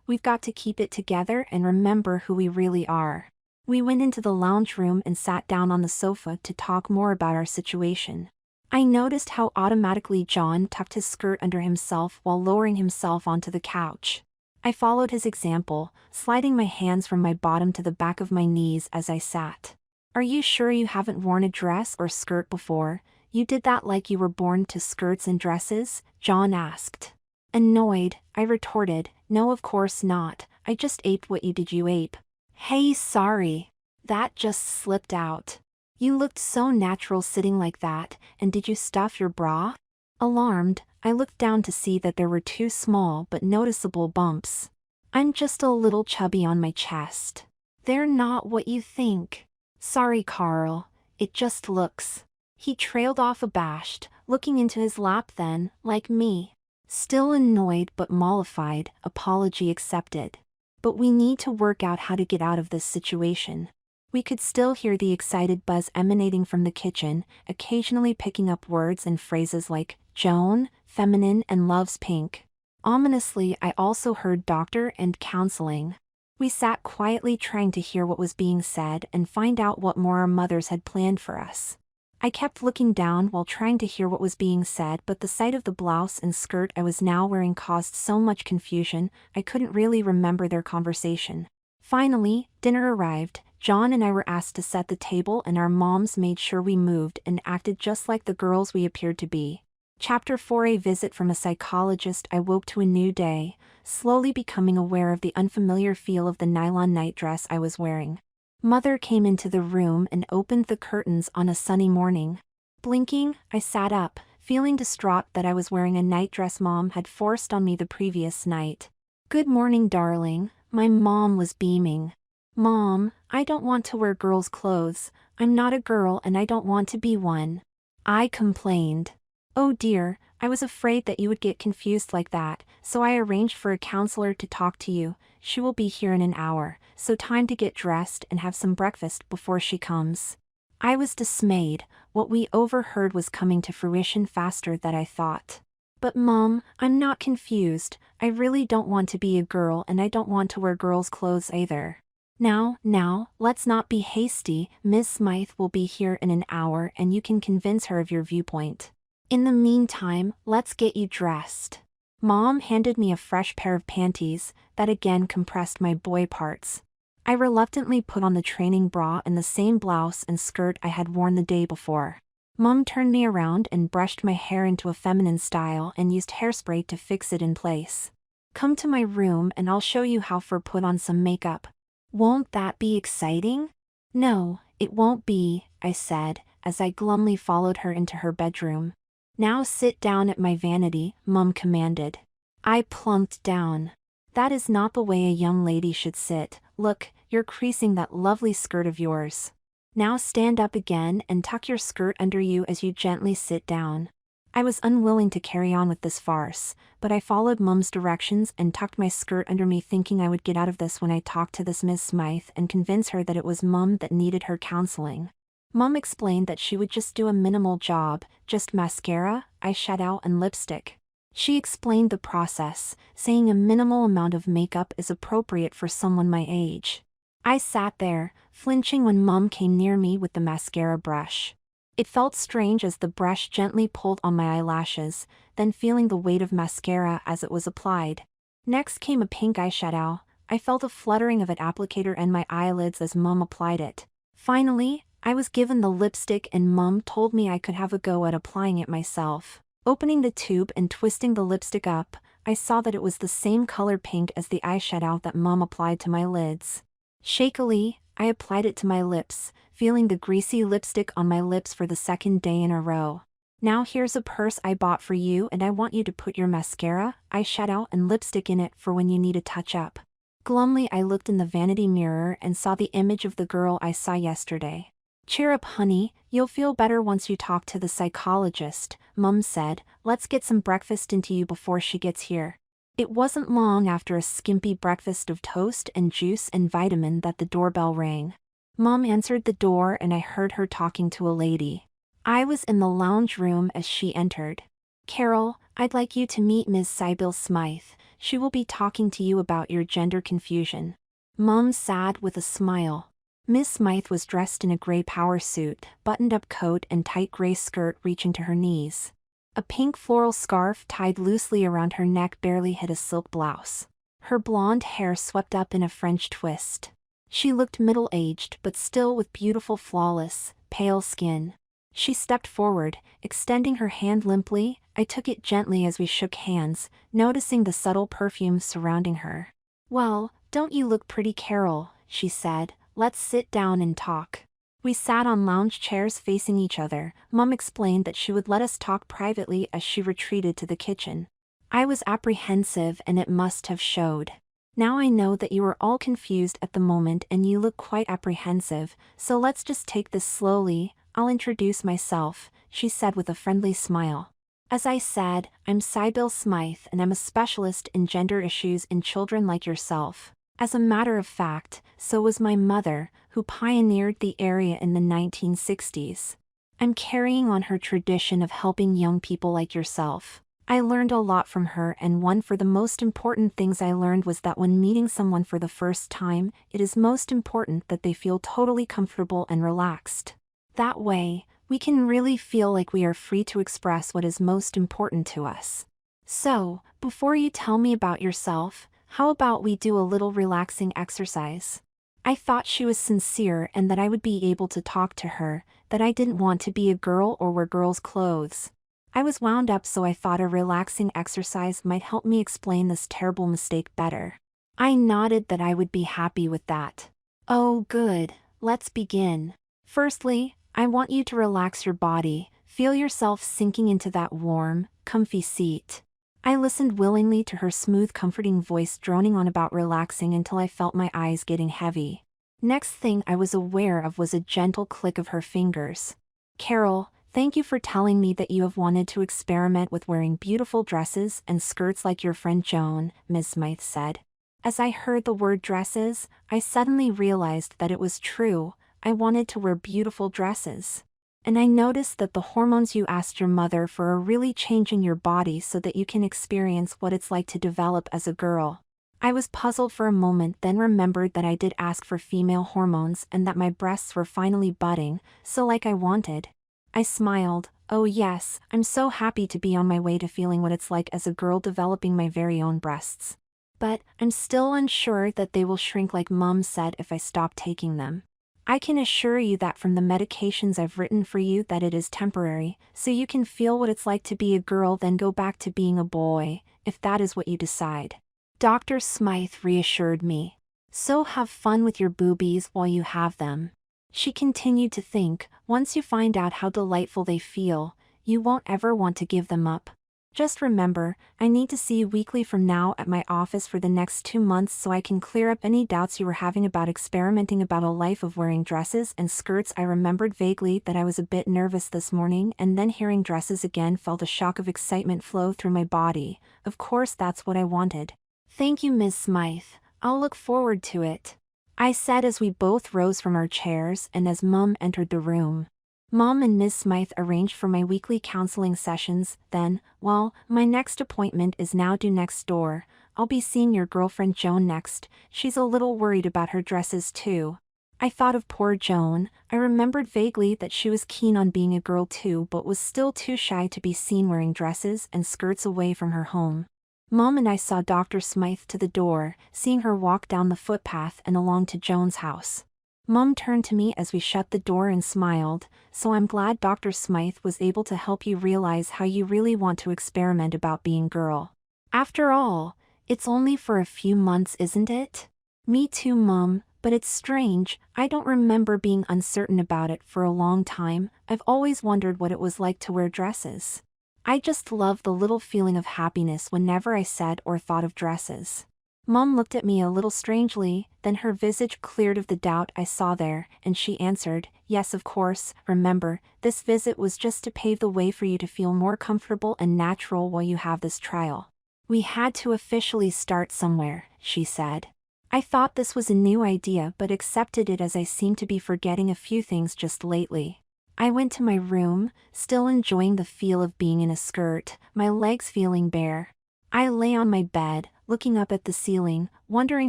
We've got to keep it together and remember who we really are." We went into the lounge room and sat down on the sofa to talk more about our situation. I noticed how automatically John tucked his skirt under himself while lowering himself onto the couch. I followed his example, sliding my hands from my bottom to the back of my knees as I sat. "Are you sure you haven't worn a dress or skirt before? You did that like you were born to skirts and dresses?" John asked. Annoyed, I retorted, "No, of course not. I just aped what you did, you ape." "Hey, sorry. That just slipped out. You looked so natural sitting like that, and did you stuff your bra?" Alarmed, I looked down to see that there were two small but noticeable bumps. "I'm just a little chubby on my chest. They're not what you think." "Sorry, Carl. It just looks." He trailed off abashed, looking into his lap then, like me. Still annoyed but mollified, apology accepted. "But we need to work out how to get out of this situation." We could still hear the excited buzz emanating from the kitchen, occasionally picking up words and phrases like Joan, feminine and loves pink. Ominously, I also heard doctor and counseling. We sat quietly trying to hear what was being said and find out what more our mothers had planned for us. I kept looking down while trying to hear what was being said, but the sight of the blouse and skirt I was now wearing caused so much confusion, I couldn't really remember their conversation. Finally, dinner arrived. John and I were asked to set the table and our moms made sure we moved and acted just like the girls we appeared to be. Chapter 4: A visit from a psychologist. I woke to a new day, slowly becoming aware of the unfamiliar feel of the nylon nightdress I was wearing. Mother came into the room and opened the curtains on a sunny morning. Blinking, I sat up, feeling distraught that I was wearing a nightdress Mom had forced on me the previous night. "Good morning, darling." My mom was beaming. "Mom, I don't want to wear girls' clothes. I'm not a girl and I don't want to be one." I complained. "Oh dear, I was afraid that you would get confused like that, so I arranged for a counselor to talk to you. She will be here in an hour, so time to get dressed and have some breakfast before she comes." I was dismayed. What we overheard was coming to fruition faster than I thought. "But Mom, I'm not confused. I really don't want to be a girl and I don't want to wear girls' clothes either." Now, let's not be hasty. Miss Smythe will be here in an hour and you can convince her of your viewpoint. In the meantime, let's get you dressed. Mom handed me a fresh pair of panties that again compressed my boy parts. I reluctantly put on the training bra and the same blouse and skirt I had worn the day before. Mom turned me around and brushed my hair into a feminine style and used hairspray to fix it in place. Come to my room and I'll show you how to put on some makeup. Won't that be exciting? No, it won't be, I said, as I glumly followed her into her bedroom. Now sit down at my vanity, Mom commanded. I plunked down. That is not the way a young lady should sit. Look, you're creasing that lovely skirt of yours. Now stand up again and tuck your skirt under you as you gently sit down. I was unwilling to carry on with this farce, but I followed Mum's directions and tucked my skirt under me, thinking I would get out of this when I talked to this Miss Smythe and convince her that it was Mum that needed her counseling. Mum explained that she would just do a minimal job, just mascara, eyeshadow and lipstick. She explained the process, saying a minimal amount of makeup is appropriate for someone my age. I sat there, flinching when Mum came near me with the mascara brush. It felt strange as the brush gently pulled on my eyelashes, then feeling the weight of mascara as it was applied. Next came a pink eyeshadow. I felt a fluttering of an applicator and my eyelids as Mum applied it. Finally, I was given the lipstick and Mum told me I could have a go at applying it myself. Opening the tube and twisting the lipstick up, I saw that it was the same color pink as the eyeshadow that Mum applied to my lids. Shakily, I applied it to my lips, feeling the greasy lipstick on my lips for the second day in a row. Now here's a purse I bought for you and I want you to put your mascara, eyeshadow and lipstick in it for when you need a touch-up. Glumly I looked in the vanity mirror and saw the image of the girl I saw yesterday. Cheer up, honey, you'll feel better once you talk to the psychologist, Mum said. Let's get some breakfast into you before she gets here. It wasn't long after a skimpy breakfast of toast and juice and vitamin that the doorbell rang. Mum answered the door and I heard her talking to a lady. I was in the lounge room as she entered. Carol, I'd like you to meet Ms. Sybil Smythe. She will be talking to you about your gender confusion. Mum said with a smile. Miss Smythe was dressed in a gray power suit, buttoned-up coat and tight gray skirt reaching to her knees. A pink floral scarf tied loosely around her neck barely hid a silk blouse. Her blonde hair swept up in a French twist. She looked middle-aged but still with beautiful flawless, pale skin. She stepped forward, extending her hand limply. I took it gently as we shook hands, noticing the subtle perfume surrounding her. Well, don't you look pretty, Carol, she said. Let's sit down and talk. We sat on lounge chairs facing each other. Mum explained that she would let us talk privately as she retreated to the kitchen. I was apprehensive and it must have showed. Now I know that you are all confused at the moment and you look quite apprehensive, so let's just take this slowly. I'll introduce myself, she said with a friendly smile. As I said, I'm Sybil Smythe and I'm a specialist in gender issues in children like yourself. As a matter of fact, so was my mother, who pioneered the area in the 1960s. I'm carrying on her tradition of helping young people like yourself. I learned a lot from her, and one of the most important things I learned was that when meeting someone for the first time, it is most important that they feel totally comfortable and relaxed. That way, we can really feel like we are free to express what is most important to us. So, before you tell me about yourself, how about we do a little relaxing exercise? I thought she was sincere and that I would be able to talk to her, that I didn't want to be a girl or wear girls' clothes. I was wound up, so I thought a relaxing exercise might help me explain this terrible mistake better. I nodded that I would be happy with that. Oh good, let's begin. Firstly, I want you to relax your body, feel yourself sinking into that warm, comfy seat. I listened willingly to her smooth, comforting voice droning on about relaxing until I felt my eyes getting heavy. Next thing I was aware of was a gentle click of her fingers. Carol, thank you for telling me that you have wanted to experiment with wearing beautiful dresses and skirts like your friend Joan, Ms. Smythe said. As I heard the word dresses, I suddenly realized that it was true. I wanted to wear beautiful dresses. And I noticed that the hormones you asked your mother for are really changing your body so that you can experience what it's like to develop as a girl. I was puzzled for a moment, then remembered that I did ask for female hormones and that my breasts were finally budding, so like I wanted. I smiled. Oh yes, I'm so happy to be on my way to feeling what it's like as a girl developing my very own breasts. But I'm still unsure that they will shrink like Mom said if I stop taking them. I can assure you that from the medications I've written for you that it is temporary, so you can feel what it's like to be a girl then go back to being a boy, if that is what you decide. Dr. Smythe reassured me. So have fun with your boobies while you have them. She continued to think, once you find out how delightful they feel, you won't ever want to give them up. Just remember, I need to see you weekly from now at my office for the next 2 months so I can clear up any doubts you were having about experimenting about a life of wearing dresses and skirts. I remembered vaguely that I was a bit nervous this morning, and then hearing dresses again felt a shock of excitement flow through my body. Of course that's what I wanted. Thank you, Ms. Smythe. I'll look forward to it, I said as we both rose from our chairs and as Mom entered the room. Mom and Ms. Smythe arranged for my weekly counseling sessions, then, well, my next appointment is now due next door. I'll be seeing your girlfriend Joan next. She's a little worried about her dresses too. I thought of poor Joan. I remembered vaguely that she was keen on being a girl too but was still too shy to be seen wearing dresses and skirts away from her home. Mom and I saw Dr. Smythe to the door, seeing her walk down the footpath and along to Joan's house. Mom turned to me as we shut the door and smiled, so I'm glad Dr. Smythe was able to help you realize how you really want to experiment about being girl. After all, it's only for a few months, isn't it? Me too, Mom, but it's strange, I don't remember being uncertain about it for a long time. I've always wondered what it was like to wear dresses. I just love the little feeling of happiness whenever I said or thought of dresses. Mom looked at me a little strangely, then her visage cleared of the doubt I saw there, and she answered, yes, of course. Remember, this visit was just to pave the way for you to feel more comfortable and natural while you have this trial. We had to officially start somewhere, she said. I thought this was a new idea but accepted it as I seemed to be forgetting a few things just lately. I went to my room, still enjoying the feel of being in a skirt, my legs feeling bare. I lay on my bed, looking up at the ceiling, wondering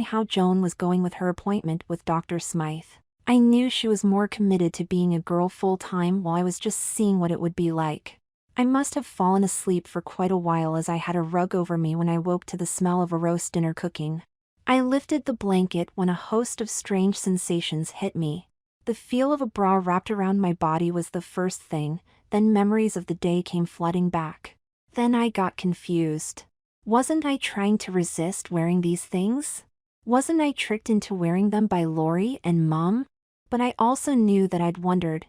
how Joan was going with her appointment with Dr. Smythe. I knew she was more committed to being a girl full-time while I was just seeing what it would be like. I must have fallen asleep for quite a while as I had a rug over me when I woke to the smell of a roast dinner cooking. I lifted the blanket when a host of strange sensations hit me. The feel of a bra wrapped around my body was the first thing, then memories of the day came flooding back. Then I got confused. Wasn't I trying to resist wearing these things? Wasn't I tricked into wearing them by Lori and Mom? But I also knew that I'd wanted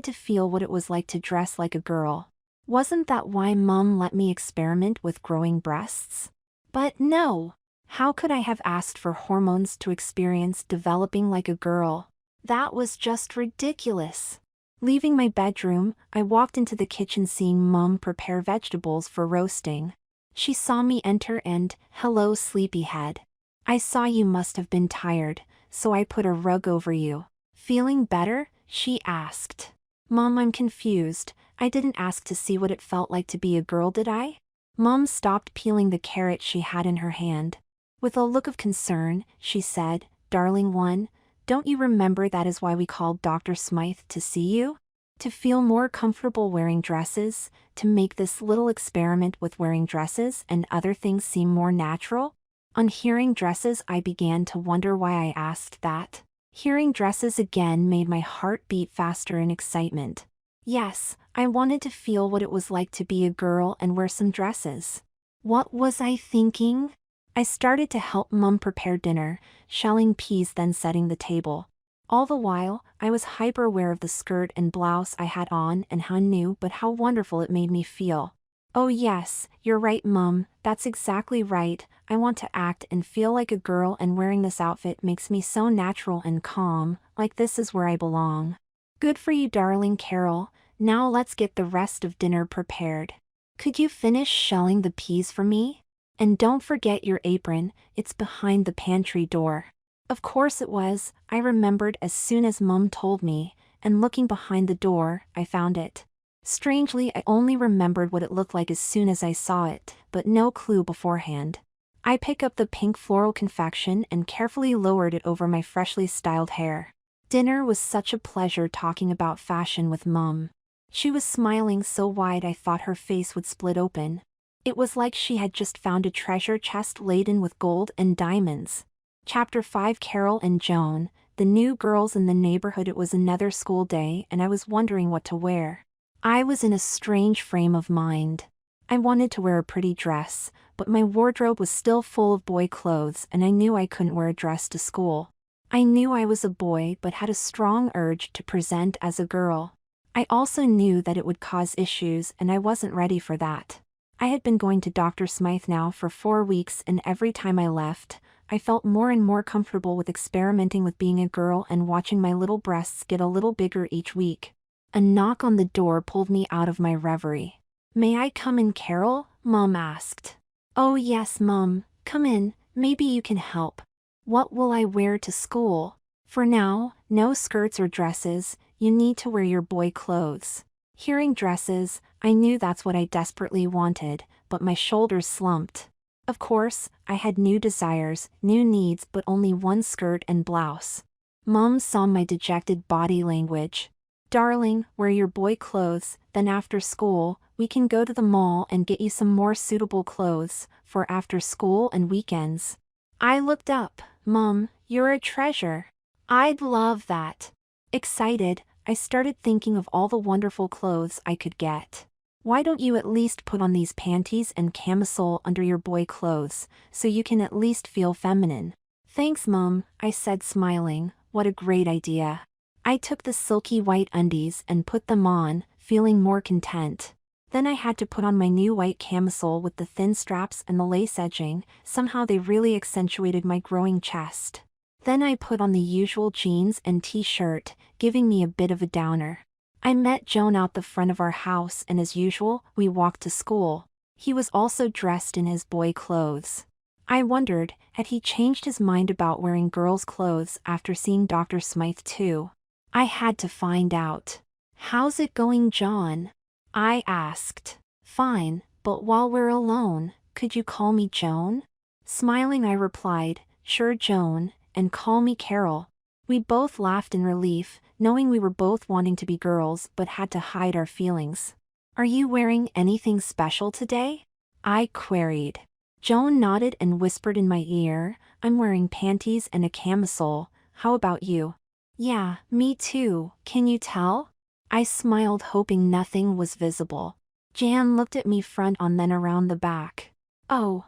to feel what it was like to dress like a girl. Wasn't that why Mom let me experiment with growing breasts? But no! How could I have asked for hormones to experience developing like a girl? That was just ridiculous. Leaving my bedroom, I walked into the kitchen seeing Mom prepare vegetables for roasting. She saw me enter and, hello sleepyhead. I saw you must have been tired, so I put a rug over you. Feeling better? She asked. Mom, I'm confused. I didn't ask to see what it felt like to be a girl, did I? Mom stopped peeling the carrot she had in her hand. With a look of concern, she said, darling one, don't you remember that is why we called Dr. Smythe to see you? To feel more comfortable wearing dresses, to make this little experiment with wearing dresses and other things seem more natural? On hearing dresses, I began to wonder why I asked that. Hearing dresses again made my heart beat faster in excitement. Yes, I wanted to feel what it was like to be a girl and wear some dresses. What was I thinking? I started to help Mom prepare dinner, shelling peas then setting the table. All the while, I was hyper-aware of the skirt and blouse I had on and how new but how wonderful it made me feel. Oh yes, you're right Mom, that's exactly right. I want to act and feel like a girl, and wearing this outfit makes me so natural and calm, like this is where I belong. Good for you, darling Carol. Now let's get the rest of dinner prepared. Could you finish shelling the peas for me? And don't forget your apron, it's behind the pantry door. Of course it was, I remembered as soon as Mom told me, and looking behind the door, I found it. Strangely, I only remembered what it looked like as soon as I saw it, but no clue beforehand. I picked up the pink floral confection and carefully lowered it over my freshly styled hair. Dinner was such a pleasure talking about fashion with Mum. She was smiling so wide I thought her face would split open. It was like she had just found a treasure chest laden with gold and diamonds. Chapter 5. Carol and Joan, the new girls in the neighborhood. It was another school day and I was wondering what to wear. I was in a strange frame of mind. I wanted to wear a pretty dress, but my wardrobe was still full of boy clothes and I knew I couldn't wear a dress to school. I knew I was a boy but had a strong urge to present as a girl. I also knew that it would cause issues and I wasn't ready for that. I had been going to Dr. Smythe now for 4 weeks and every time I left, I felt more and more comfortable with experimenting with being a girl and watching my little breasts get a little bigger each week. A knock on the door pulled me out of my reverie. "May I come in, Carol?" Mom asked. "Oh yes, Mom, come in, maybe you can help. What will I wear to school?" "For now, no skirts or dresses, you need to wear your boy clothes." Hearing dresses, I knew that's what I desperately wanted, but my shoulders slumped. Of course, I had new desires, new needs, but only one skirt and blouse. Mom saw my dejected body language. "Darling, wear your boy clothes, then after school, we can go to the mall and get you some more suitable clothes, for after school and weekends." I looked up. "Mom, you're a treasure. I'd love that." Excited, I started thinking of all the wonderful clothes I could get. "Why don't you at least put on these panties and camisole under your boy clothes, so you can at least feel feminine?" "Thanks, Mom," I said smiling, "what a great idea." I took the silky white undies and put them on, feeling more content. Then I had to put on my new white camisole with the thin straps and the lace edging. Somehow they really accentuated my growing chest. Then I put on the usual jeans and t-shirt, giving me a bit of a downer. I met Joan out the front of our house and as usual, we walked to school. He was also dressed in his boy clothes. I wondered, had he changed his mind about wearing girls' clothes after seeing Dr. Smythe too? I had to find out. "How's it going, John?" I asked. "Fine, but while we're alone, could you call me Joan?" Smiling I replied, "Sure, Joan, and call me Carol." We both laughed in relief, knowing we were both wanting to be girls but had to hide our feelings. "Are you wearing anything special today?" I queried. Joan nodded and whispered in my ear, "I'm wearing panties and a camisole, how about you?" "Yeah, me too, can you tell?" I smiled hoping nothing was visible. Jan looked at me front on then around the back. Oh,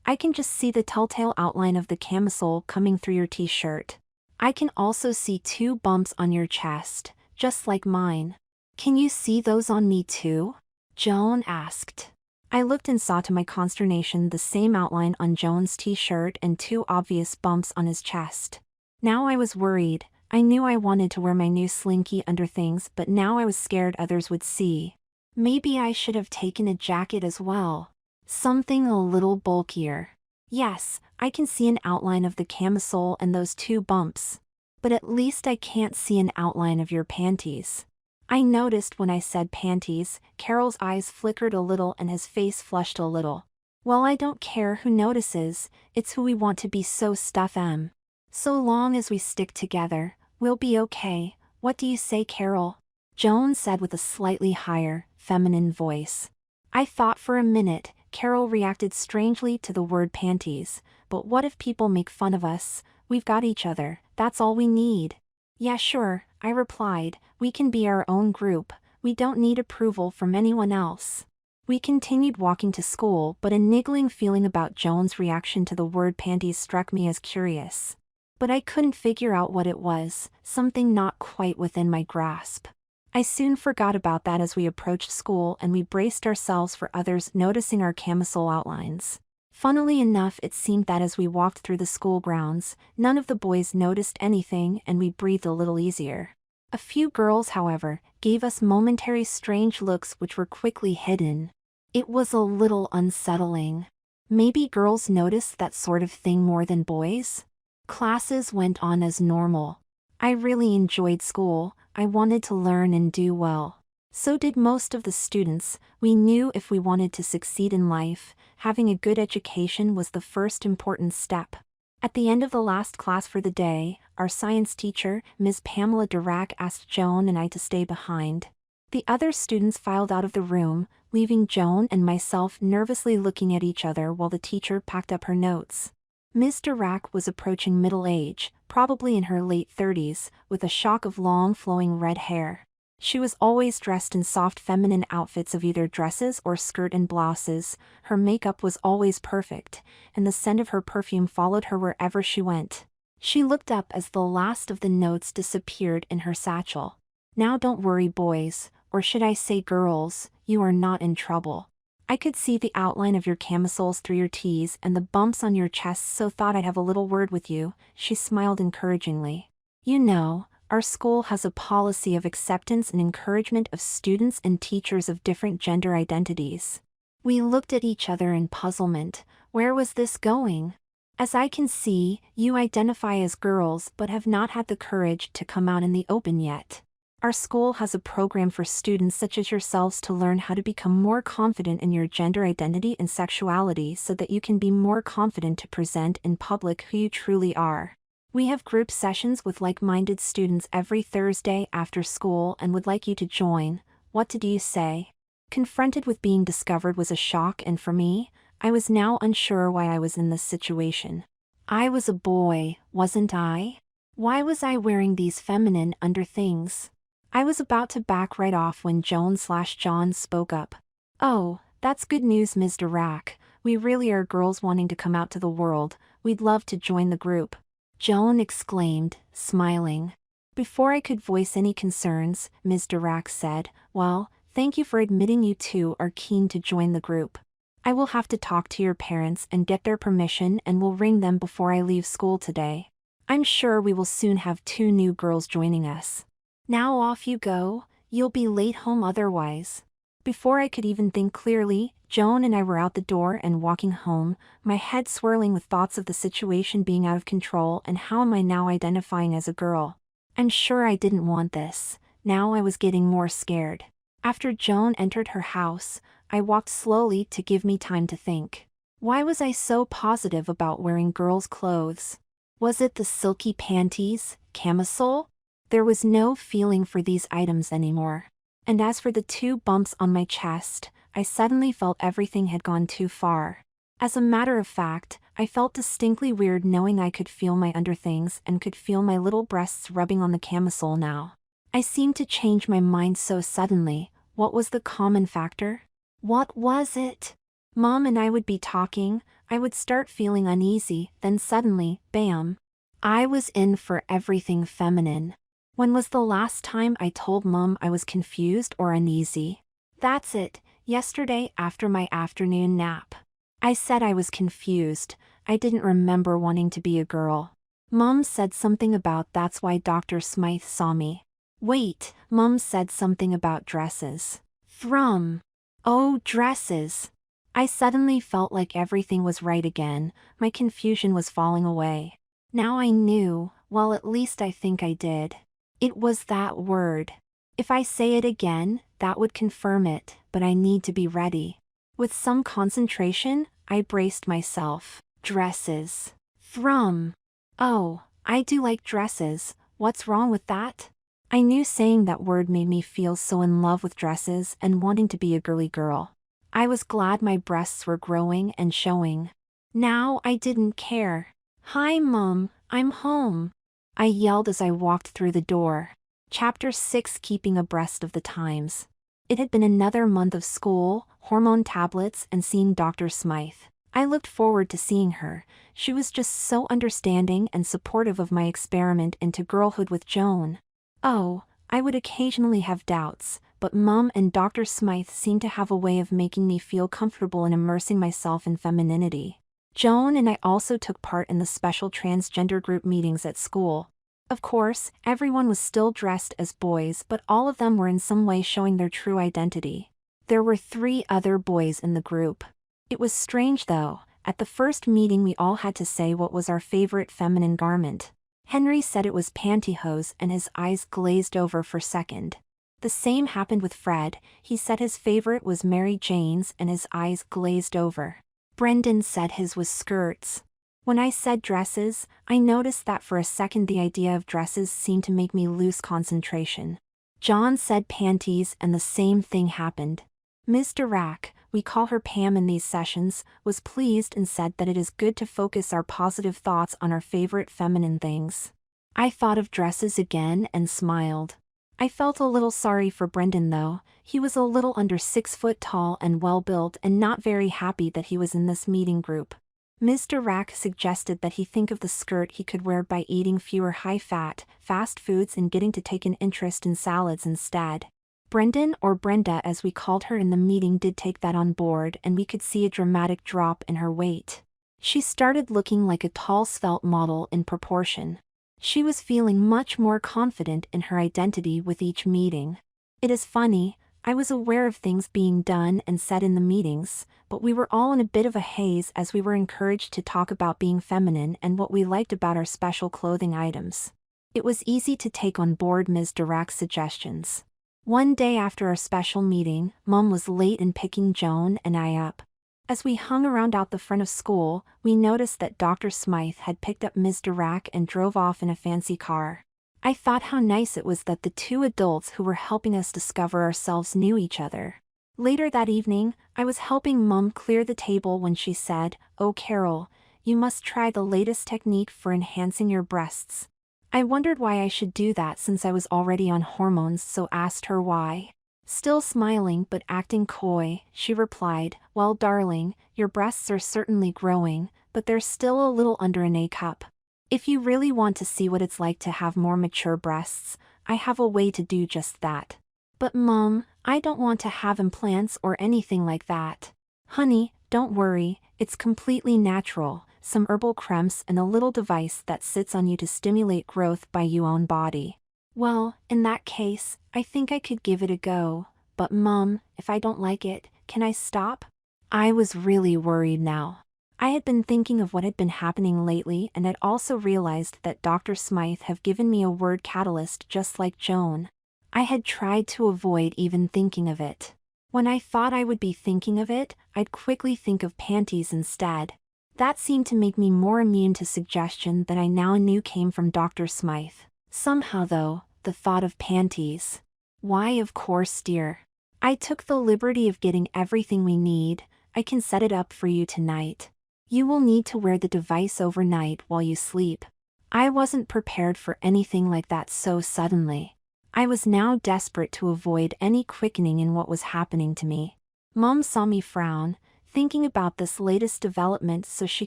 I can just see the telltale outline of the camisole coming through your t-shirt. I can also see 2 bumps on your chest, just like mine." "Can you see those on me too?" Joan asked. I looked and saw to my consternation the same outline on Joan's t-shirt and 2 obvious bumps on his chest. Now I was worried. I knew I wanted to wear my new slinky underthings, but now I was scared others would see. Maybe I should have taken a jacket as well. Something a little bulkier. Yes, I can see an outline of the camisole and those 2 bumps. But at least I can't see an outline of your panties. I noticed when I said panties, Carol's eyes flickered a little and his face flushed a little. "Well, I don't care who notices, it's who we want to be, so stuff em. So long as we stick together, we'll be okay. What do you say, Carol?" Joan said with a slightly higher, feminine voice. I thought for a minute. Carol reacted strangely to the word panties, but what if people make fun of us? We've got each other, that's all we need. "Yeah, sure," I replied, "we can be our own group, we don't need approval from anyone else." We continued walking to school, but a niggling feeling about Joan's reaction to the word panties struck me as curious. But I couldn't figure out what it was, something not quite within my grasp. I soon forgot about that as we approached school and we braced ourselves for others noticing our camisole outlines. Funnily enough, it seemed that as we walked through the school grounds, none of the boys noticed anything and we breathed a little easier. A few girls, however, gave us momentary strange looks which were quickly hidden. It was a little unsettling. Maybe girls noticed that sort of thing more than boys? Classes went on as normal. I really enjoyed school. I wanted to learn and do well. So did most of the students. We knew if we wanted to succeed in life, having a good education was the first important step. At the end of the last class for the day, our science teacher, Ms. Pamela Dirac, asked Joan and I to stay behind. The other students filed out of the room, leaving Joan and myself nervously looking at each other while the teacher packed up her notes. Ms. Dirac was approaching middle age, probably in her late 30s, with a shock of long flowing red hair. She was always dressed in soft feminine outfits of either dresses or skirt and blouses, her makeup was always perfect, and the scent of her perfume followed her wherever she went. She looked up as the last of the notes disappeared in her satchel. "Now don't worry, boys, or should I say girls, you are not in trouble. I could see the outline of your camisoles through your tees and the bumps on your chests, so thought I'd have a little word with you," she smiled encouragingly. "You know, our school has a policy of acceptance and encouragement of students and teachers of different gender identities." We looked at each other in puzzlement. Where was this going? "As I can see, you identify as girls but have not had the courage to come out in the open yet. Our school has a program for students such as yourselves to learn how to become more confident in your gender identity and sexuality so that you can be more confident to present in public who you truly are. We have group sessions with like-minded students every Thursday after school and would like you to join. What did you say?" Confronted with being discovered was a shock, and for me, I was now unsure why I was in this situation. I was a boy, wasn't I? Why was I wearing these feminine underthings? I was about to back right off when Joan spoke up. "Oh, that's good news, Ms. Dirac. We really are girls wanting to come out to the world. We'd love to join the group," Joan exclaimed, smiling. Before I could voice any concerns, Ms. Dirac said, "Well, thank you for admitting you two are keen to join the group. I will have to talk to your parents and get their permission, and will ring them before I leave school today. I'm sure we will soon have 2 new girls joining us. Now off you go, you'll be late home otherwise." Before I could even think clearly, Joan and I were out the door and walking home, my head swirling with thoughts of the situation being out of control and how am I now identifying as a girl. I'm sure I didn't want this. Now I was getting more scared. After Joan entered her house, I walked slowly to give me time to think. Why was I so positive about wearing girls' clothes? Was it the silky panties, camisole? There was no feeling for these items anymore. And as for the 2 bumps on my chest, I suddenly felt everything had gone too far. As a matter of fact, I felt distinctly weird knowing I could feel my underthings and could feel my little breasts rubbing on the camisole now. I seemed to change my mind so suddenly. What was the common factor? What was it? Mom and I would be talking, I would start feeling uneasy, then suddenly, bam! I was in for everything feminine. When was the last time I told Mom I was confused or uneasy? That's it, yesterday after my afternoon nap. I said I was confused. I didn't remember wanting to be a girl. Mom said something about that's why Dr. Smythe saw me. Wait, Mom said something about dresses. Thrum. Oh, dresses. I suddenly felt like everything was right again, my confusion was falling away. Now I knew, well at least I think I did. It was that word. If I say it again, that would confirm it, but I need to be ready. With some concentration, I braced myself. Dresses. Thrum. Oh, I do like dresses, what's wrong with that? I knew saying that word made me feel so in love with dresses and wanting to be a girly girl. I was glad my breasts were growing and showing. Now I didn't care. "Hi Mom, I'm home," I yelled as I walked through the door. Chapter 6: Keeping abreast of the times. It had been another month of school, hormone tablets, and seeing Dr. Smythe. I looked forward to seeing her. She was just so understanding and supportive of my experiment into girlhood with Joan. Oh, I would occasionally have doubts, but Mom and Dr. Smythe seemed to have a way of making me feel comfortable in immersing myself in femininity. Joan and I also took part in the special transgender group meetings at school. Of course, everyone was still dressed as boys, but all of them were in some way showing their true identity. There were 3 other boys in the group. It was strange though, at the first meeting we all had to say what was our favorite feminine garment. Henry said it was pantyhose and his eyes glazed over for a second. The same happened with Fred. He said his favorite was Mary Jane's and his eyes glazed over. Brendan said his was skirts. When I said dresses, I noticed that for a second the idea of dresses seemed to make me lose concentration. John said panties, and the same thing happened. Ms. Dirac, we call her Pam in these sessions, was pleased and said that it is good to focus our positive thoughts on our favorite feminine things. I thought of dresses again and smiled. I felt a little sorry for Brendan though. He was a little under 6 foot tall and well-built and not very happy that he was in this meeting group. Ms. Dirac suggested that he think of the skirt he could wear by eating fewer high-fat, fast foods and getting to take an interest in salads instead. Brendan, or Brenda as we called her in the meeting, did take that on board, and we could see a dramatic drop in her weight. She started looking like a tall svelte model in proportion. She was feeling much more confident in her identity with each meeting. It is funny, I was aware of things being done and said in the meetings, but we were all in a bit of a haze as we were encouraged to talk about being feminine and what we liked about our special clothing items. It was easy to take on board Ms. Dirac's suggestions. One day after our special meeting, Mom was late in picking Joan and I up. As we hung around out the front of school, we noticed that Dr. Smythe had picked up Ms. Dirac and drove off in a fancy car. I thought how nice it was that the two adults who were helping us discover ourselves knew each other. Later that evening, I was helping Mom clear the table when she said, "Oh Carol, you must try the latest technique for enhancing your breasts." I wondered why I should do that since I was already on hormones, so asked her why. Still smiling but acting coy, she replied, "Well darling, your breasts are certainly growing, but they're still a little under an A cup. If you really want to see what it's like to have more mature breasts, I have a way to do just that." "But Mom, I don't want to have implants or anything like that." "Honey, don't worry, it's completely natural, some herbal creams and a little device that sits on you to stimulate growth by your own body." "Well, in that case, I think I could give it a go, but Mom, if I don't like it, can I stop?" I was really worried now. I had been thinking of what had been happening lately and had also realized that Dr. Smythe had given me a word catalyst just like Joan. I had tried to avoid even thinking of it. When I thought I would be thinking of it, I'd quickly think of panties instead. That seemed to make me more immune to suggestion that I now knew came from Dr. Smythe. Somehow though, the thought of panties. "Why of course dear. I took the liberty of getting everything we need. I can set it up for you tonight. You will need to wear the device overnight while you sleep." I wasn't prepared for anything like that so suddenly. I was now desperate to avoid any quickening in what was happening to me. Mom saw me frown, thinking about this latest development, so she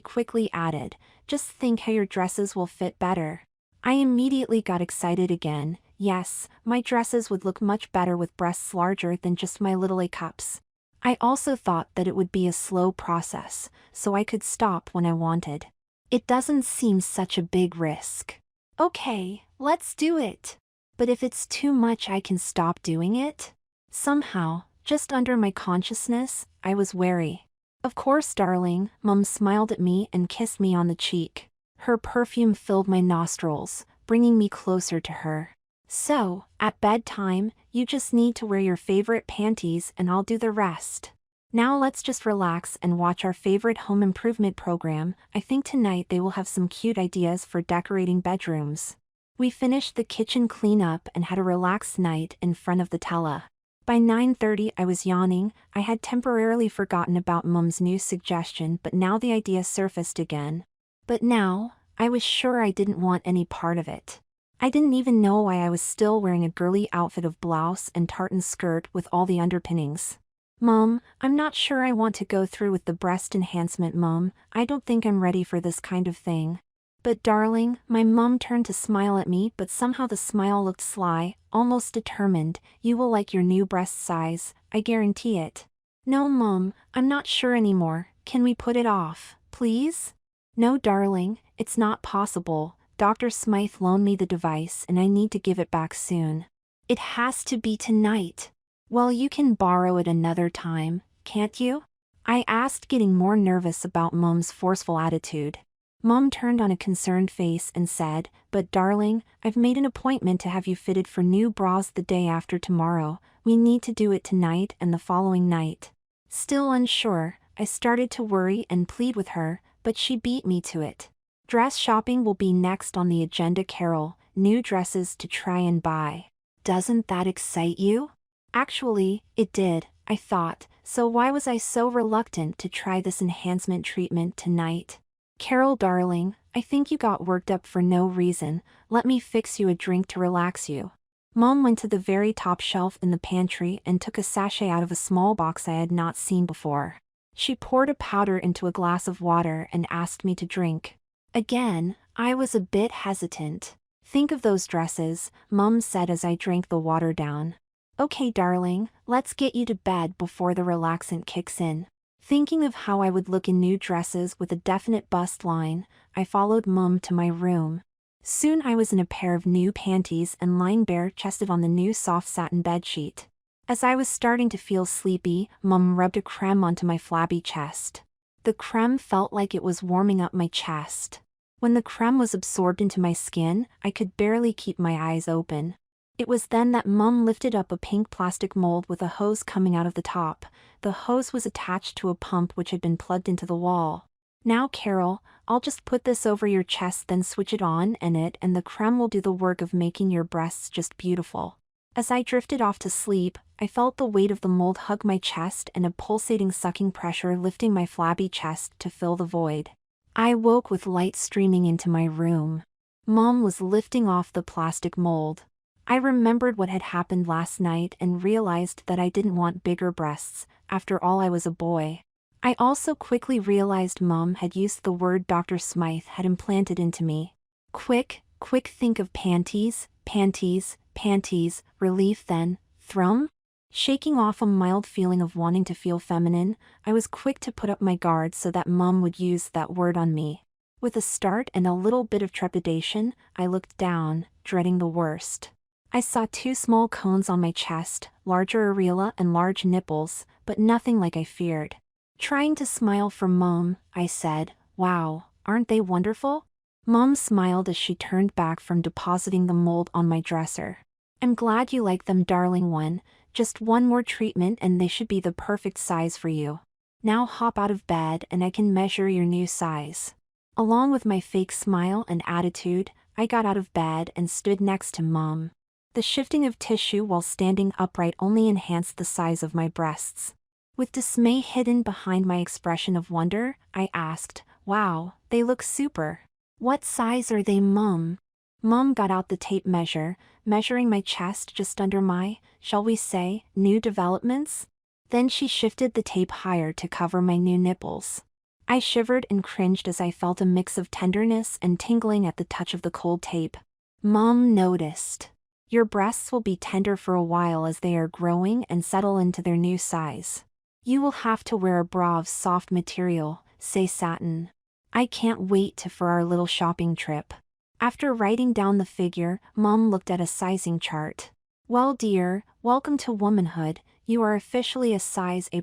quickly added, "Just think how your dresses will fit better." I immediately got excited again. Yes, my dresses would look much better with breasts larger than just my little A cups. I also thought that it would be a slow process, so I could stop when I wanted. It doesn't seem such a big risk. "Okay, let's do it. But if it's too much I can stop doing it?" Somehow, just under my consciousness, I was wary. "Of course darling," Mom smiled at me and kissed me on the cheek. Her perfume filled my nostrils, bringing me closer to her. "So, at bedtime, you just need to wear your favorite panties and I'll do the rest. Now let's just relax and watch our favorite home improvement program. I think tonight they will have some cute ideas for decorating bedrooms." We finished the kitchen cleanup and had a relaxed night in front of the tele. By 9:30 I was yawning. I had temporarily forgotten about Mom's new suggestion, but now the idea surfaced again. But now, I was sure I didn't want any part of it. I didn't even know why I was still wearing a girly outfit of blouse and tartan skirt with all the underpinnings. "Mom, I'm not sure I want to go through with the breast enhancement, Mom. I don't think I'm ready for this kind of thing." "But darling," my mom turned to smile at me, but somehow the smile looked sly, almost determined. "You will like your new breast size, I guarantee it." "No Mom, I'm not sure anymore. Can we put it off, please?" "No darling, it's not possible. Dr. Smythe loaned me the device and I need to give it back soon." "It has to be tonight." "Well, you can borrow it another time, can't you?" I asked, getting more nervous about Mom's forceful attitude. Mom turned on a concerned face and said, "But darling, I've made an appointment to have you fitted for new bras the day after tomorrow. We need to do it tonight and the following night." Still unsure, I started to worry and plead with her, but she beat me to it. "Dress shopping will be next on the agenda, Carol. New dresses to try and buy. Doesn't that excite you?" Actually, it did, I thought, so why was I so reluctant to try this enhancement treatment tonight? "Carol darling, I think you got worked up for no reason. Let me fix you a drink to relax you." Mom went to the very top shelf in the pantry and took a sachet out of a small box I had not seen before. She poured a powder into a glass of water and asked me to drink. Again, I was a bit hesitant. "Think of those dresses," Mom said as I drank the water down. "Okay darling, let's get you to bed before the relaxant kicks in." Thinking of how I would look in new dresses with a definite bust line, I followed Mom to my room. Soon I was in a pair of new panties and lying bare-chested on the new soft satin bedsheet. As I was starting to feel sleepy, Mom rubbed a creme onto my flabby chest. The creme felt like it was warming up my chest. When the creme was absorbed into my skin, I could barely keep my eyes open. It was then that Mom lifted up a pink plastic mold with a hose coming out of the top. The hose was attached to a pump which had been plugged into the wall. "Now Carol, I'll just put this over your chest, then switch it on and the creme will do the work of making your breasts just beautiful." As I drifted off to sleep, I felt the weight of the mold hug my chest and a pulsating sucking pressure lifting my flabby chest to fill the void. I woke with light streaming into my room. Mom was lifting off the plastic mold. I remembered what had happened last night and realized that I didn't want bigger breasts. After all, I was a boy. I also quickly realized Mom had used the word Dr. Smythe had implanted into me. Quick, think of panties, panties, panties, relief then, thrum? Shaking off a mild feeling of wanting to feel feminine, I was quick to put up my guard so that Mom would use that word on me. With a start and a little bit of trepidation, I looked down, dreading the worst. I saw 2 small cones on my chest, larger areola and large nipples, but nothing like I feared. Trying to smile for Mom, I said, "Wow, aren't they wonderful?" Mom smiled as she turned back from depositing the mold on my dresser. "I'm glad you like them, darling one. Just one more treatment and they should be the perfect size for you. Now hop out of bed and I can measure your new size." Along with my fake smile and attitude, I got out of bed and stood next to Mom. The shifting of tissue while standing upright only enhanced the size of my breasts. With dismay hidden behind my expression of wonder, I asked, "Wow, they look super. What size are they, Mom?" Mom got out the tape measure, measuring my chest just under my, shall we say, new developments. Then she shifted the tape higher to cover my new nipples. I shivered and cringed as I felt a mix of tenderness and tingling at the touch of the cold tape. Mom noticed. "Your breasts will be tender for a while as they are growing and settle into their new size. You will have to wear a bra of soft material, say satin. I can't wait for our little shopping trip." After writing down the figure, Mom looked at a sizing chart. "Well dear, welcome to womanhood. You are officially a size A+,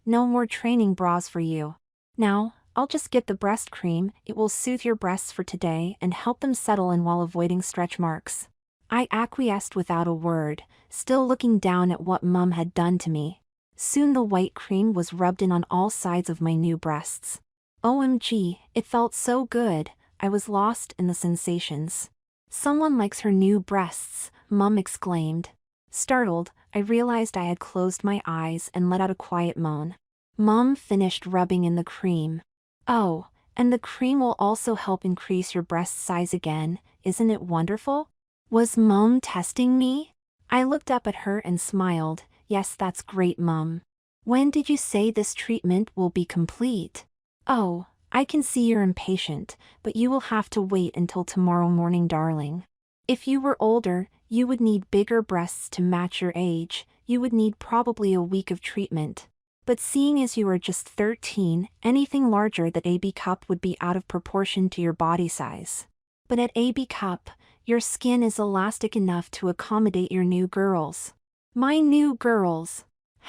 no more training bras for you. Now, I'll just get the breast cream. It will soothe your breasts for today and help them settle in while avoiding stretch marks." I acquiesced without a word, still looking down at what Mom had done to me. Soon the white cream was rubbed in on all sides of my new breasts. OMG, it felt so good. I was lost in the sensations. "Someone likes her new breasts," Mom exclaimed. Startled, I realized I had closed my eyes and let out a quiet moan. Mom finished rubbing in the cream. "Oh, and the cream will also help increase your breast size again, isn't it wonderful?" Was Mom testing me? I looked up at her and smiled. "Yes, that's great, Mom. When did you say this treatment will be complete?" "Oh, I can see you're impatient, but you will have to wait until tomorrow morning, darling. If you were older, you would need bigger breasts to match your age. You would need probably a week of treatment. But seeing as you are just 13, anything larger than AB cup would be out of proportion to your body size. But at AB cup, your skin is elastic enough to accommodate your new girls." My new girls.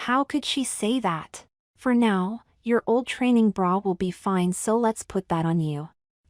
How could she say that? "For now, your old training bra will be fine, so let's put that on you."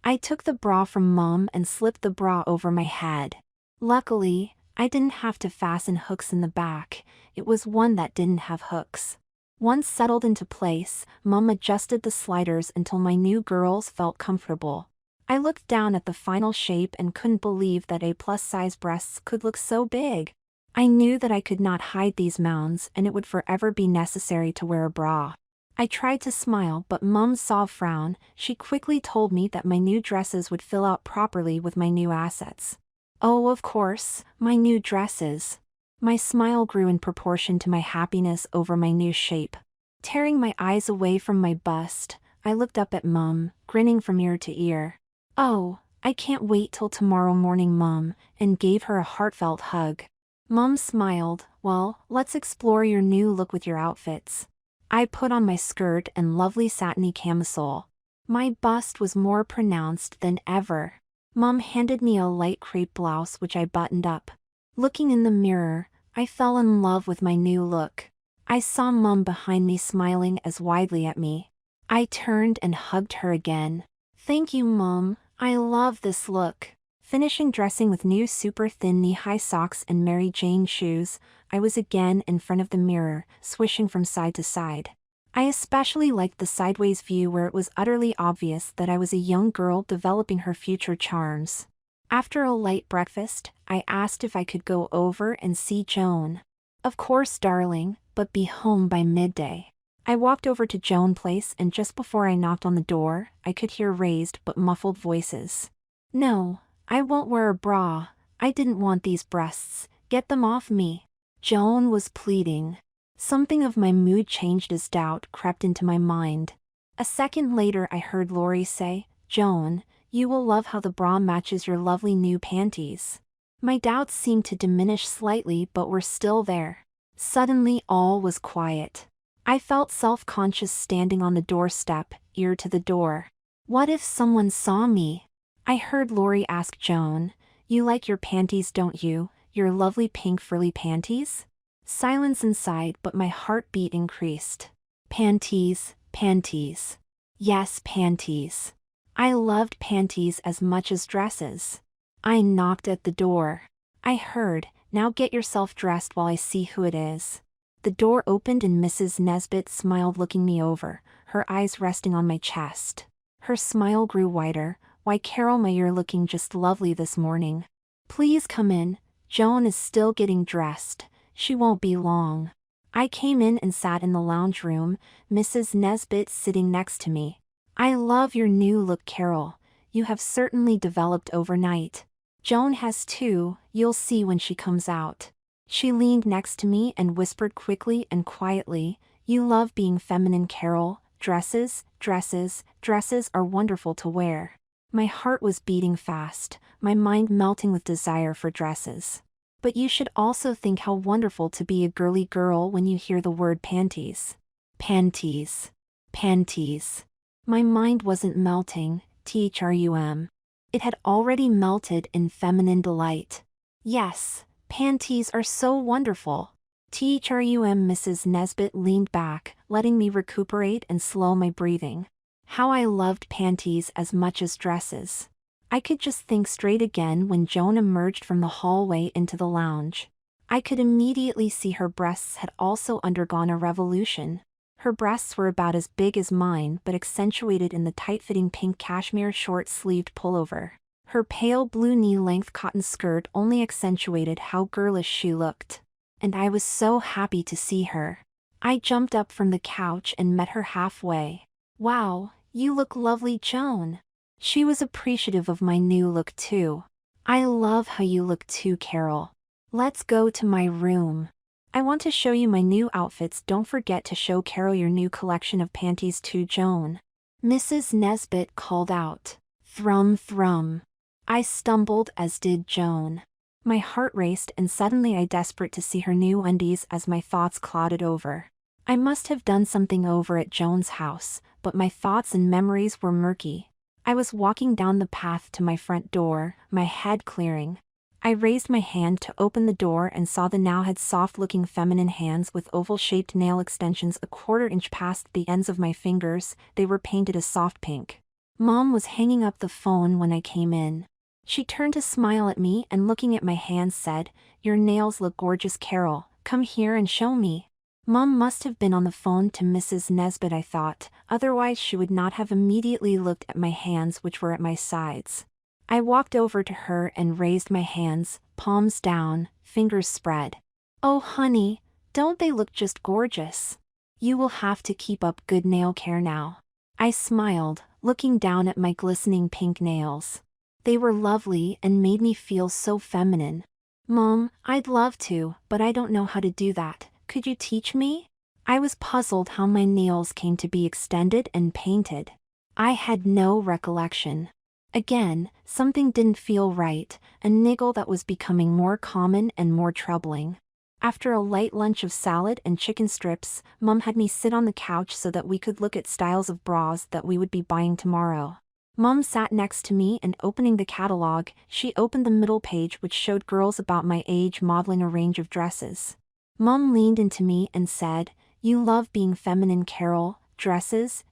I took the bra from Mom and slipped the bra over my head. Luckily, I didn't have to fasten hooks in the back, it was one that didn't have hooks. Once settled into place, Mom adjusted the sliders until my new girls felt comfortable. I looked down at the final shape and couldn't believe that a plus-size breasts could look so big. I knew that I could not hide these mounds and it would forever be necessary to wear a bra. I tried to smile but Mom saw a frown. She quickly told me that my new dresses would fill out properly with my new assets. Oh, of course, my new dresses. My smile grew in proportion to my happiness over my new shape. Tearing my eyes away from my bust, I looked up at Mom, grinning from ear to ear. "Oh, I can't wait till tomorrow morning, Mom," and gave her a heartfelt hug. Mom smiled. "Well, let's explore your new look with your outfits." I put on my skirt and lovely satiny camisole. My bust was more pronounced than ever. Mom handed me a light crepe blouse which I buttoned up. Looking in the mirror, I fell in love with my new look. I saw Mom behind me smiling as widely at me. I turned and hugged her again. "Thank you, Mom, I love this look." Finishing dressing with new super thin knee-high socks and Mary Jane shoes, I was again in front of the mirror, swishing from side to side. I especially liked the sideways view where it was utterly obvious that I was a young girl developing her future charms. After a light breakfast, I asked if I could go over and see Joan. "Of course, darling, but be home by midday." I walked over to Joan's place and just before I knocked on the door, I could hear raised but muffled voices. "No, I won't wear a bra. I didn't want these breasts. Get them off me." Joan was pleading. Something of my mood changed as doubt crept into my mind. A second later I heard Lori say, "Joan, you will love how the bra matches your lovely new panties." My doubts seemed to diminish slightly but were still there. Suddenly all was quiet. I felt self-conscious standing on the doorstep, ear to the door. What if someone saw me? I heard Lori ask Joan, "You like your panties, don't you? Your lovely pink frilly panties?" Silence inside but my heartbeat increased. Panties, panties. Yes, panties. I loved panties as much as dresses. I knocked at the door. I heard, "Now get yourself dressed while I see who it is." The door opened and Mrs. Nesbit smiled, looking me over, her eyes resting on my chest. Her smile grew wider. "Why, Carol, you're looking just lovely this morning. Please come in. Joan is still getting dressed. She won't be long." I came in and sat in the lounge room, Mrs. Nesbit sitting next to me. "I love your new look, Carol. You have certainly developed overnight. Joan has too, you'll see when she comes out." She leaned next to me and whispered quickly and quietly, "You love being feminine, Carol. Dresses, dresses, dresses are wonderful to wear." My heart was beating fast, my mind melting with desire for dresses. But you should also think how wonderful to be a girly girl when you hear the word panties. Panties. Panties. My mind wasn't melting, trum. It had already melted in feminine delight. Yes, panties are so wonderful. Trum. Mrs. Nesbit leaned back, letting me recuperate and slow my breathing. How I loved panties as much as dresses. I could just think straight again when Joan emerged from the hallway into the lounge. I could immediately see her breasts had also undergone a revolution. Her breasts were about as big as mine but accentuated in the tight-fitting pink cashmere short-sleeved pullover. Her pale blue knee-length cotton skirt only accentuated how girlish she looked. And I was so happy to see her. I jumped up from the couch and met her halfway. "Wow, you look lovely, Joan." She was appreciative of my new look too. "I love how you look too, Carol. Let's go to my room. I want to show you my new outfits. Don't forget to show Carol your new collection of panties too, Joan." Mrs. Nesbit called out. "Thrum thrum." I stumbled, as did Joan. My heart raced and suddenly I desperate to see her new undies as my thoughts clouded over. I must have done something over at Joan's house, but my thoughts and memories were murky. I was walking down the path to my front door, my head clearing. I raised my hand to open the door and saw the now had soft-looking feminine hands with oval-shaped nail extensions a quarter inch past the ends of my fingers. They were painted a soft pink. Mom was hanging up the phone when I came in. She turned to smile at me and looking at my hands said, "Your nails look gorgeous, Carol. Come here and show me." Mom must have been on the phone to Mrs. Nesbit, I thought, otherwise she would not have immediately looked at my hands which were at my sides. I walked over to her and raised my hands, palms down, fingers spread. "Oh honey, don't they look just gorgeous? You will have to keep up good nail care now." I smiled, looking down at my glistening pink nails. They were lovely and made me feel so feminine. "Mom, I'd love to, but I don't know how to do that. Could you teach me?" I was puzzled how my nails came to be extended and painted. I had no recollection. Again, something didn't feel right, a niggle that was becoming more common and more troubling. After a light lunch of salad and chicken strips, Mom had me sit on the couch so that we could look at styles of bras that we would be buying tomorrow. Mom sat next to me and opening the catalog, she opened the middle page which showed girls about my age modeling a range of dresses. Mom leaned into me and said, "You love being feminine, Carol. Dresses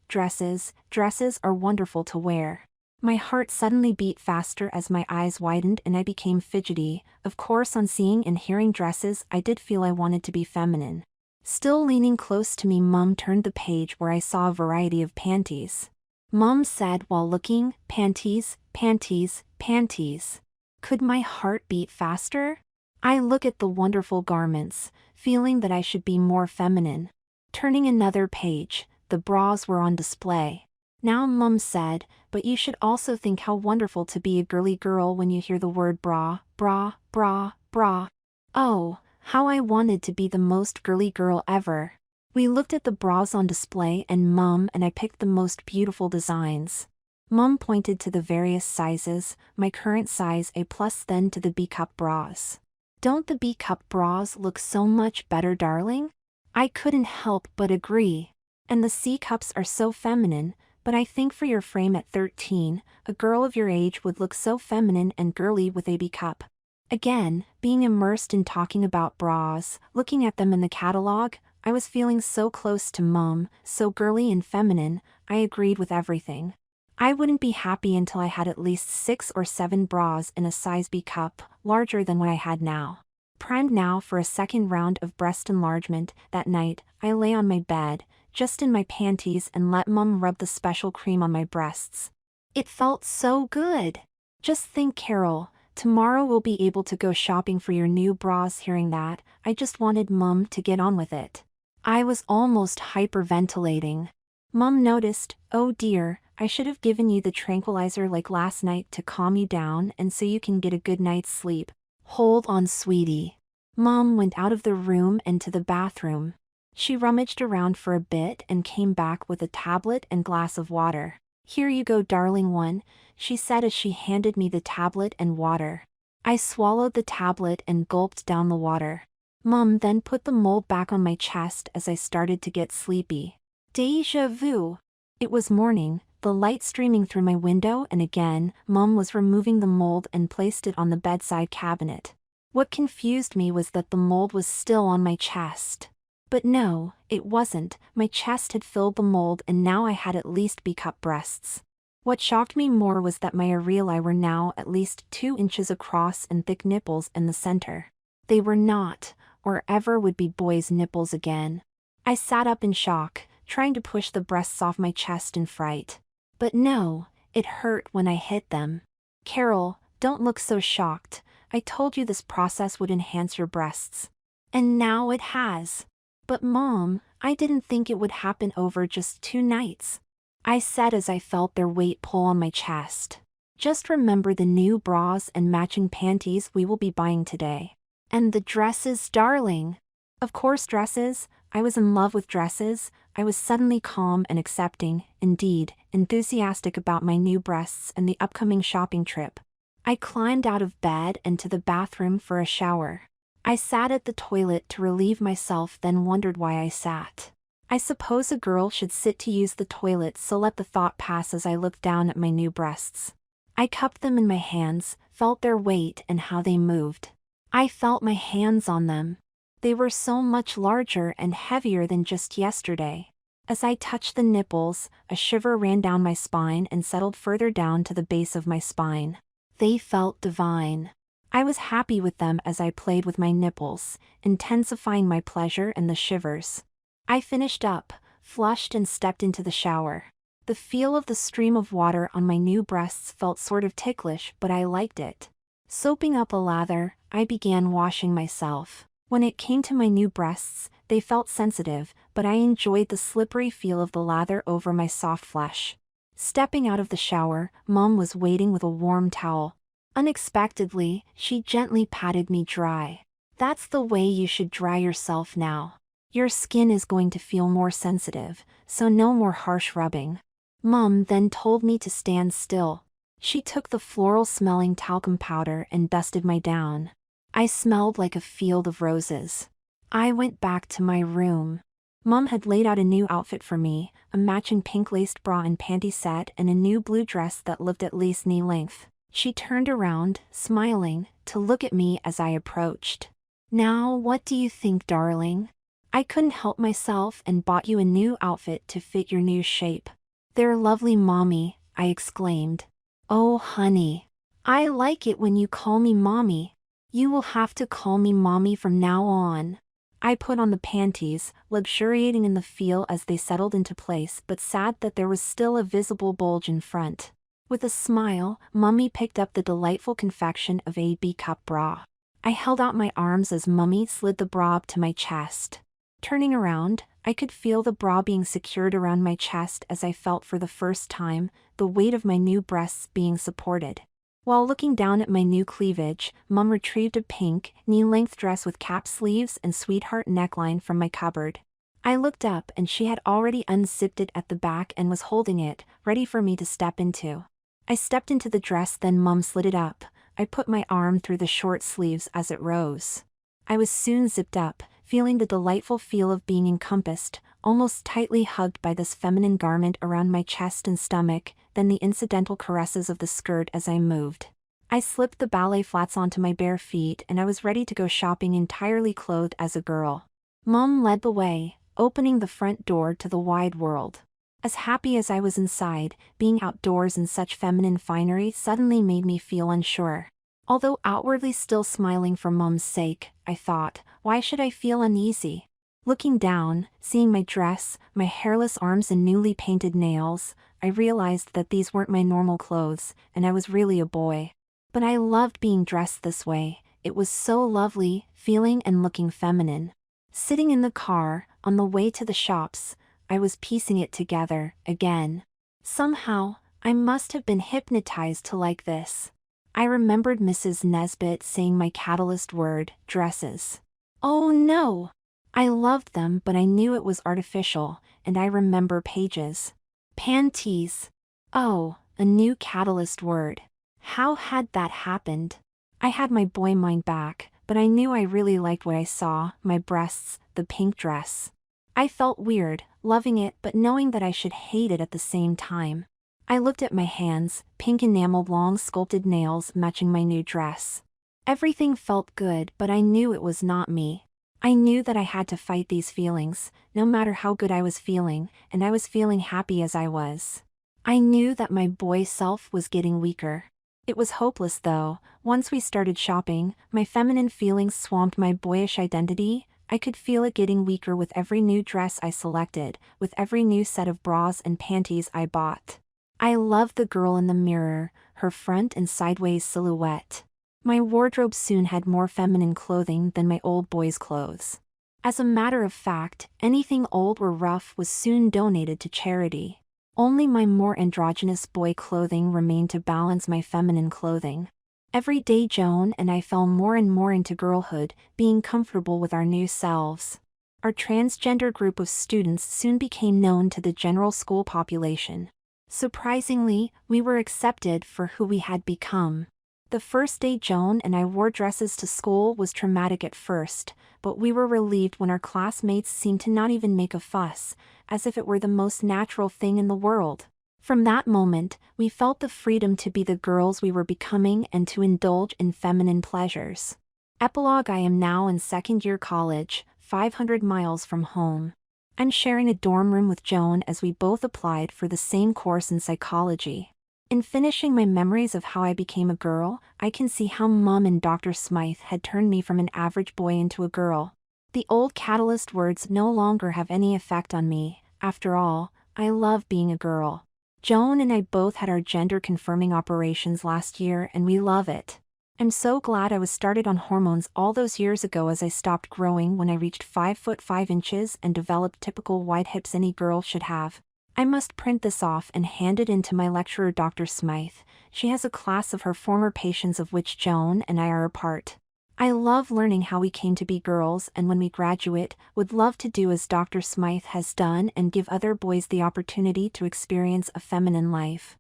are wonderful to wear." My heart suddenly beat faster as my eyes widened and I became fidgety. Of course, on seeing and hearing dresses, I did feel I wanted to be feminine. Still leaning close to me, Mom turned the page where I saw a variety of panties. Mom said while looking, "Panties, panties, panties." Could my heart beat faster? I look at the wonderful garments, feeling that I should be more feminine. Turning another page, the bras were on display. Now Mom said, "But you should also think how wonderful to be a girly girl when you hear the word bra, bra, bra, bra." Oh, how I wanted to be the most girly girl ever. We looked at the bras on display and Mom and I picked the most beautiful designs. Mom pointed to the various sizes, my current size A+, then to the B-cup bras. "Don't the B-cup bras look so much better, darling?" I couldn't help but agree. "And the C-cups are so feminine, but I think for your frame at 13, a girl of your age would look so feminine and girly with a B-cup." Again, being immersed in talking about bras, looking at them in the catalog, I was feeling so close to Mom, so girly and feminine, I agreed with everything. I wouldn't be happy until I had at least 6 or 7 bras in a size B cup, larger than what I had now. Primed now for a second round of breast enlargement, that night, I lay on my bed, just in my panties and let Mom rub the special cream on my breasts. It felt so good. Just think, Carol, tomorrow we'll be able to go shopping for your new bras. Hearing that, I just wanted Mom to get on with it. I was almost hyperventilating. Mom noticed, "Oh dear, I should have given you the tranquilizer like last night to calm you down and so you can get a good night's sleep. Hold on, sweetie." Mom went out of the room and to the bathroom. She rummaged around for a bit and came back with a tablet and glass of water. "Here you go, darling one," she said as she handed me the tablet and water. I swallowed the tablet and gulped down the water. Mom then put the mold back on my chest as I started to get sleepy. Déjà vu. It was morning, the light streaming through my window, and again, Mom was removing the mold and placed it on the bedside cabinet. What confused me was that the mold was still on my chest. But no, it wasn't. My chest had filled the mold and now I had at least B-cup breasts. What shocked me more was that my areolae were now at least 2 inches across and thick nipples in the center. They were not, or ever would be, boys' nipples again. I sat up in shock, trying to push the breasts off my chest in fright. But no, it hurt when I hit them. "Carol, don't look so shocked. I told you this process would enhance your breasts. And now it has." "But Mom, I didn't think it would happen over just 2 nights. I said as I felt their weight pull on my chest. "Just remember the new bras and matching panties we will be buying today. And the dresses, darling." Of course, dresses. I was in love with dresses. I was suddenly calm and accepting, indeed, enthusiastic about my new breasts and the upcoming shopping trip. I climbed out of bed and to the bathroom for a shower. I sat at the toilet to relieve myself, then wondered why I sat. I suppose a girl should sit to use the toilet, so let the thought pass as I looked down at my new breasts. I cupped them in my hands, felt their weight and how they moved. I felt my hands on them. They were so much larger and heavier than just yesterday. As I touched the nipples, a shiver ran down my spine and settled further down to the base of my spine. They felt divine. I was happy with them as I played with my nipples, intensifying my pleasure and the shivers. I finished up, flushed and stepped into the shower. The feel of the stream of water on my new breasts felt sort of ticklish, but I liked it. Soaping up a lather, I began washing myself. When it came to my new breasts, they felt sensitive, but I enjoyed the slippery feel of the lather over my soft flesh. Stepping out of the shower, Mom was waiting with a warm towel. Unexpectedly, she gently patted me dry. "That's the way you should dry yourself now. Your skin is going to feel more sensitive, so no more harsh rubbing." Mom then told me to stand still. She took the floral-smelling talcum powder and dusted my down. I smelled like a field of roses. I went back to my room. Mom had laid out a new outfit for me, a matching pink-laced bra and panty set and a new blue dress that looked at least knee length. She turned around, smiling, to look at me as I approached. "Now what do you think, darling? I couldn't help myself and bought you a new outfit to fit your new shape." "They're lovely, Mommy," I exclaimed. "Oh honey. I like it when you call me Mommy. You will have to call me Mommy from now on." I put on the panties, luxuriating in the feel as they settled into place but sad that there was still a visible bulge in front. With a smile, Mummy picked up the delightful confection of a B-cup bra. I held out my arms as Mummy slid the bra up to my chest. Turning around, I could feel the bra being secured around my chest as I felt for the first time the weight of my new breasts being supported. While looking down at my new cleavage, Mum retrieved a pink, knee-length dress with cap sleeves and sweetheart neckline from my cupboard. I looked up and she had already unzipped it at the back and was holding it, ready for me to step into. I stepped into the dress, then Mum slid it up. I put my arm through the short sleeves as it rose. I was soon zipped up, feeling the delightful feel of being encompassed, almost tightly hugged by this feminine garment around my chest and stomach, then the incidental caresses of the skirt as I moved. I slipped the ballet flats onto my bare feet and I was ready to go shopping entirely clothed as a girl. Mum led the way, opening the front door to the wide world. As happy as I was inside, being outdoors in such feminine finery suddenly made me feel unsure. Although outwardly still smiling for Mum's sake, I thought, why should I feel uneasy? Looking down, seeing my dress, my hairless arms and newly painted nails, I realized that these weren't my normal clothes, and I was really a boy. But I loved being dressed this way. It was so lovely, feeling and looking feminine. Sitting in the car, on the way to the shops, I was piecing it together, again. Somehow, I must have been hypnotized to like this. I remembered Mrs. Nesbit saying my catalyst word, dresses. Oh no! I loved them, but I knew it was artificial, and I remember pages. Panties. Oh, a new catalyst word. How had that happened? I had my boy mind back, but I knew I really liked what I saw, my breasts, the pink dress. I felt weird, loving it but knowing that I should hate it at the same time. I looked at my hands, pink enameled long sculpted nails matching my new dress. Everything felt good, but I knew it was not me. I knew that I had to fight these feelings, no matter how good I was feeling, and I was feeling happy as I was. I knew that my boy self was getting weaker. It was hopeless though. Once we started shopping, my feminine feelings swamped my boyish identity. I could feel it getting weaker with every new dress I selected, with every new set of bras and panties I bought. I loved the girl in the mirror, her front and sideways silhouette. My wardrobe soon had more feminine clothing than my old boy's clothes. As a matter of fact, anything old or rough was soon donated to charity. Only my more androgynous boy clothing remained to balance my feminine clothing. Every day Joan and I fell more and more into girlhood, being comfortable with our new selves. Our transgender group of students soon became known to the general school population. Surprisingly, we were accepted for who we had become. The first day Joan and I wore dresses to school was traumatic at first, but we were relieved when our classmates seemed to not even make a fuss, as if it were the most natural thing in the world. From that moment, we felt the freedom to be the girls we were becoming and to indulge in feminine pleasures. Epilogue: I am now in second-year college, 500 miles from home. I'm sharing a dorm room with Joan as we both applied for the same course in psychology. In finishing my memories of how I became a girl, I can see how Mom and Dr. Smythe had turned me from an average boy into a girl. The old catalyst words no longer have any effect on me. After all, I love being a girl. Joan and I both had our gender-confirming operations last year and we love it. I'm so glad I was started on hormones all those years ago, as I stopped growing when I reached 5 foot 5 inches and developed typical wide hips any girl should have. I must print this off and hand it in to my lecturer Dr. Smythe. She has a class of her former patients of which Joan and I are a part. I love learning how we came to be girls, and when we graduate, would love to do as Dr. Smythe has done and give other boys the opportunity to experience a feminine life.